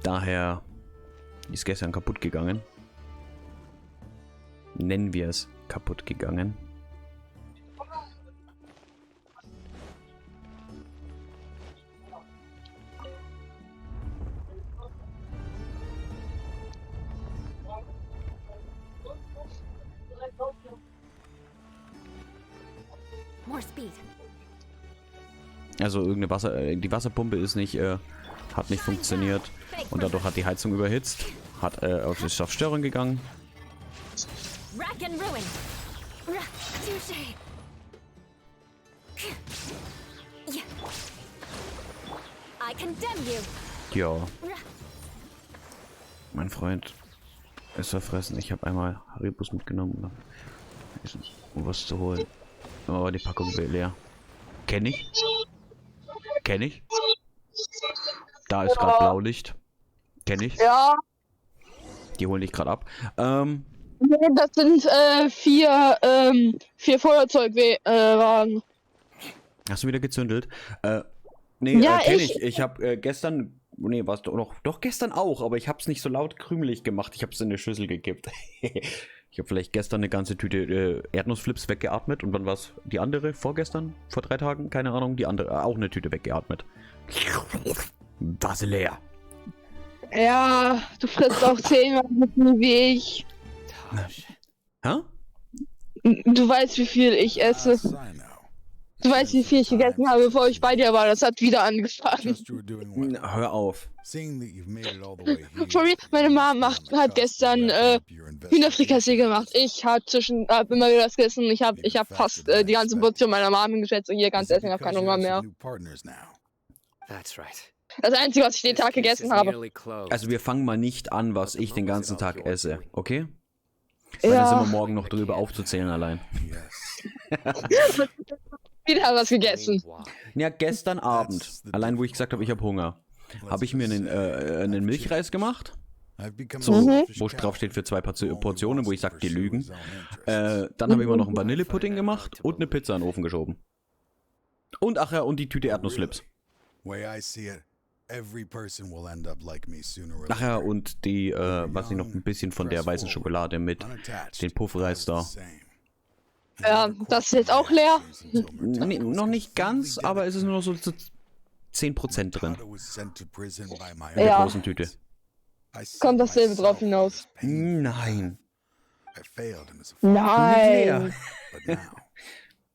Daher ist gestern kaputt gegangen. Nennen wir es kaputt gegangen. More speed. Also irgendeine die Wasserpumpe ist nicht, hat nicht funktioniert und dadurch hat die Heizung überhitzt, ist auf Störung gegangen. Rack and ruin. Touché. I condemn you. Ja. Mein Freund ist verfressen. Ich habe einmal Haribus mitgenommen, um was zu holen. Aber die Packung wird leer. Kenn ich? Kenn ich? Da ist gerade Blaulicht. Kenn ich? Ja. Die holen dich gerade ab. Nee, das sind 4 Feuerzeugwagen. Hast du wieder gezündelt? Nee, ja, kenn ich. Ich habe gestern. Nee, war es doch gestern auch, aber ich habe es nicht so laut krümelig gemacht. Ich habe es in eine Schüssel gekippt. Ich habe vielleicht gestern eine ganze Tüte Erdnussflips weggeatmet und dann war es die andere vorgestern, vor 3 Tagen, keine Ahnung, die andere auch eine Tüte weggeatmet. War sie leer. Ja, du frisst auch 10-mal so viel wie ich. Hä? Du weißt, wie viel ich esse. Du weißt, wie viel ich gegessen habe, bevor ich bei dir war. Das hat wieder angefangen. Hör auf. Sorry, meine Mom hat gestern Hühnerfrikassee gemacht. Ich hab immer wieder das gegessen. Ich hab fast die ganze Portion meiner Mom geschätzt. Und hier ganz essen, ich hab keinen Hunger mehr. Das Einzige, was ich den Tag gegessen habe. Also wir fangen mal nicht an, was ich den ganzen Tag esse, okay? Weil Ja. dann sind wir morgen noch drüber aufzuzählen allein. Wieder was gegessen. Ja, gestern Abend, allein wo ich gesagt habe, ich habe Hunger, habe ich mir einen Milchreis gemacht. So, wo drauf steht für 2 Portionen, wo ich sage, die lügen. Dann habe ich mir noch einen Vanillepudding gemacht und eine Pizza in den Ofen geschoben. Und ach ja, und die Tüte Erdnussflips. Ach ja, und die, was nicht, noch ein bisschen von der weißen Schokolade mit den Puffreis da. Ja, das ist jetzt auch leer. Nee, noch nicht ganz, aber es ist nur noch so 10% drin. In der großen Tüte. Kommt dasselbe drauf hinaus. Nein. I failed him as a father. Nein, But now,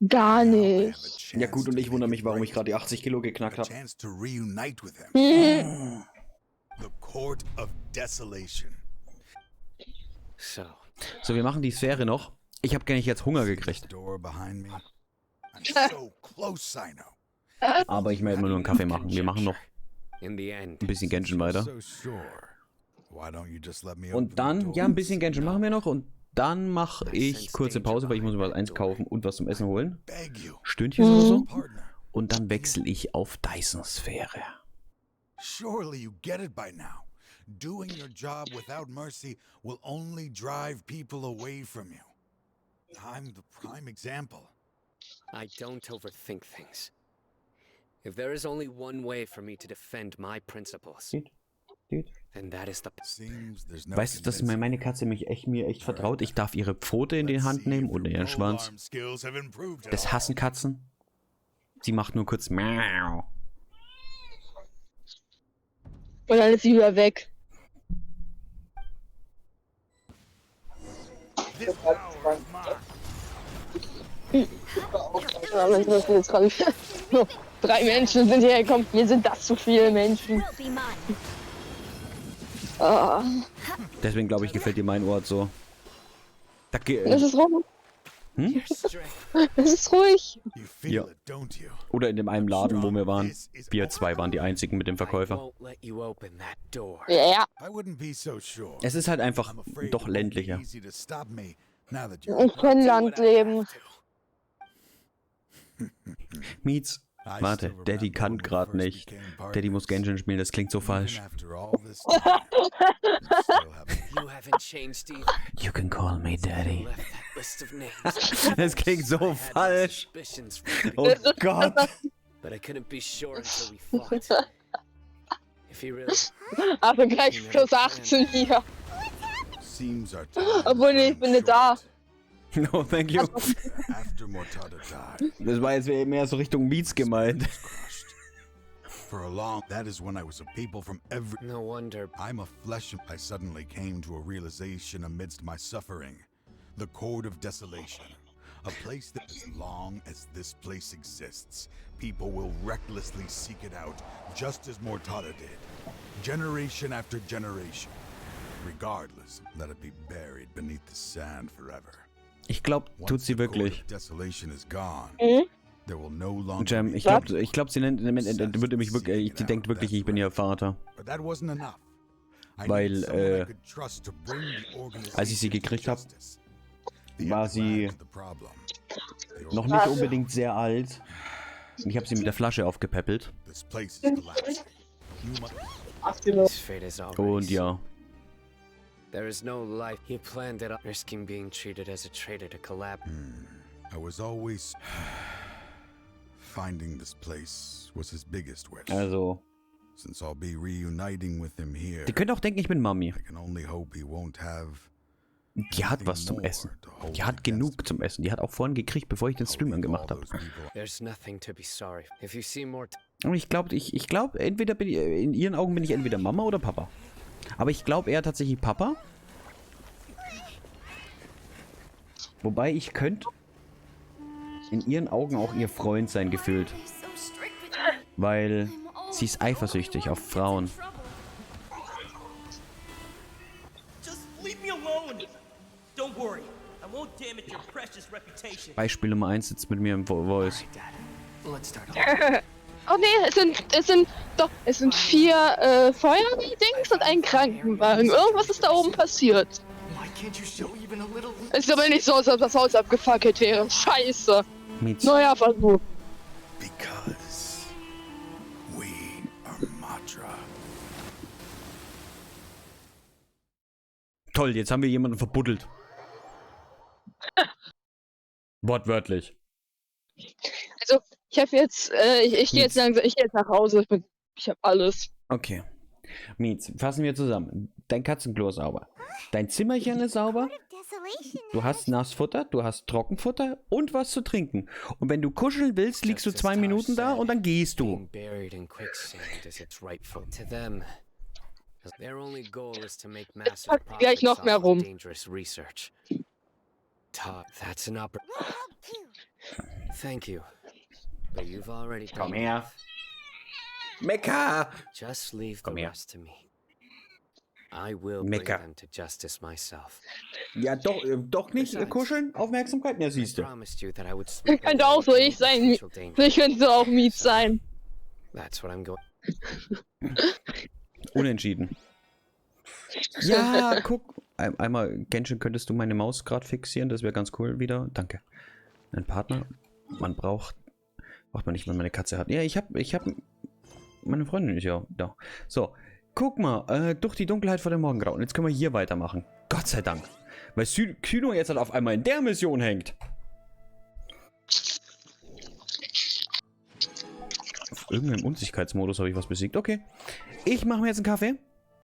gar now I have a nicht. chance Ja gut, und to ich wundere make mich, it warum right ich gerade die with 80 him. Kilo geknackt A habe. chance to reunite with him. Mhm. The Court of Desolation. So, So, wir machen die Sphäre noch. Ich habe gar nicht jetzt Hunger gekriegt. Door behind me. I'm so close, Sino. Aber ich werde mal nur einen Kaffee machen. Wir machen noch in the end, ein bisschen Genshin weiter. So sure. Why don't you just let me open Und the dann, door? ja, ein bisschen Genshin machen wir noch. Und dann mache ich kurze Pause, weil ich muss mir was einkaufen und was zum Essen holen. Beg you. Stündchen oder so. Partner. Und dann wechsle ich auf Dyson-Sphäre. Surely you get it by now. Doing your job without mercy will only drive people away from you. I'm the prime example. I don't overthink things. If there is only one way for me to defend my principles, then that is the... Seems there's no Weißt du, dass meine Katze mir echt vertraut? Ich darf ihre Pfote in die Hand nehmen oder ihren Schwanz. skills have improved at Das all. hassen Katzen. Sie macht nur kurz Miau. Und dann ist sie wieder weg. This power is mine. Ja, Mensch, das ist jetzt gerade wieder. 3 Menschen sind hierher gekommen. Mir sind das zu viele Menschen. Will be mine. Ah, Deswegen glaube ich, gefällt dir mein Ort so. Da es ist ruhig. Hm? Es ist ruhig. You feel Ja. it, don't you? Oder in dem einen Laden, wo wir waren. Wir zwei waren die einzigen mit dem I Verkäufer. won't let you open that door. Ja, I wouldn't be so sure. Es ist halt einfach I'm afraid doch it won't be ländlicher. easy to stop me now that you're ich kann Land leben. Mietz. Warte, Daddy kann gerade nicht. Daddy muss Genshin spielen, das klingt so falsch. After all this time, you still haven't. You haven't changed either. You can call me Daddy. Left that list of names. Das klingt so I had my falsch. suspicions from the Oh Gott. but I couldn't be sure until we fought. If he really... Aber gleich plus 18 hier. Seems our time Obwohl, nee, ich bin nicht da. No, thank you. after Mortada died. Das war jetzt mehr so Richtung Mietz gemeint. Crushed. For a long, that is when I was a people from every. No wonder. I'm a flesh. I suddenly came to a realization amidst my suffering. The Court of Desolation. A place that as long as this place exists, people will recklessly seek it out, just as Mortada did. Generation after generation. Regardless, let it be buried beneath the sand forever. Ich glaube, tut sie wirklich. Desolation is gone. Mhm. There will no longer Jam, be ich glaube, sie nennt, würde mich wirklich, sie denkt wirklich, ich bin ihr Vater. But that wasn't enough. I Weil, needed someone I could trust to bring the organization als ich sie to gekriegt habe, justice. The war sie underground is the problem. The noch nicht unbedingt sehr alt. Und ich habe sie mit der Flasche aufgepäppelt. This place is collapsing. His fate is already Und ja. There is no life. He planned it, risking being treated as a traitor to collab. I was always finding this place was his biggest wish. Also, Since I'll be reuniting with him here, die könnte auch denken, ich bin Mami. I can only hope he won't have. Die hat was zum Essen. Die hat genug zum Essen. Die hat auch vorhin gekriegt, bevor ich den Stream angemacht habe. There's nothing to be sorry. If you see more Und ich glaube, entweder bin ich, in ihren Augen bin ich entweder Mama oder Papa. Aber ich glaube eher tatsächlich Papa. Wobei ich könnte in ihren Augen auch ihr Freund sein, gefühlt. Weil sie ist eifersüchtig auf Frauen. Just leave me alone. Don't worry. I won't damage your precious reputation. Beispiel Nummer 1 sitzt mit mir im Voice. Let's start over. Oh nee, es sind 4 Feuerwehr-Dings und ein Krankenwagen. Irgendwas ist da oben passiert. Why can't you show even a little? Es sieht aber nicht so aus, als ob das Haus abgefackelt wäre. Scheiße. Mietz. Neuer Versuch. Because we are Madra. Toll, jetzt haben wir jemanden verbuddelt. Wortwörtlich. Also, ich habe jetzt, ich gehe jetzt langsam, ich gehe jetzt nach Hause. Ich habe alles. Okay. Mietz, fassen wir zusammen. Dein Katzenklo ist sauber. Dein Zimmerchen ist sauber. Du hast Nassfutter, du hast Trockenfutter und was zu trinken. Und wenn du kuscheln willst, liegst du 2 Minuten da und dann gehst du. buried in quicksand is its rightful to them. Their only goal is to make massive Pack gleich noch profits mehr off rum. of dangerous research. talk. That's an Thank you. But you've already done Komm her. enough. Mecker! Just leave the Komm her. rest to me. I will bring Mecker. them to justice myself. Ja, doch nicht kuscheln, Aufmerksamkeit, ja, siehst du. Promised you that I would sleep Könnte auch so ich sein. Ich könnte so auch Miet sein. That's what I'm going. Unentschieden. Ja, guck. Einmal, Genshin, könntest du meine Maus gerade fixieren? Das wäre ganz cool wieder. Danke. Ein Partner. Man braucht man nicht, wenn man eine Katze hat. Ja, ich hab meine Freundin ist ja da. So, guck mal, durch die Dunkelheit vor dem Morgengrauen. Jetzt können wir hier weitermachen. Gott sei Dank. Weil Kyno jetzt halt auf einmal in der Mission hängt. Auf irgendeinem Unsichtbarkeitsmodus habe ich was besiegt. Okay. Ich mache mir jetzt einen Kaffee.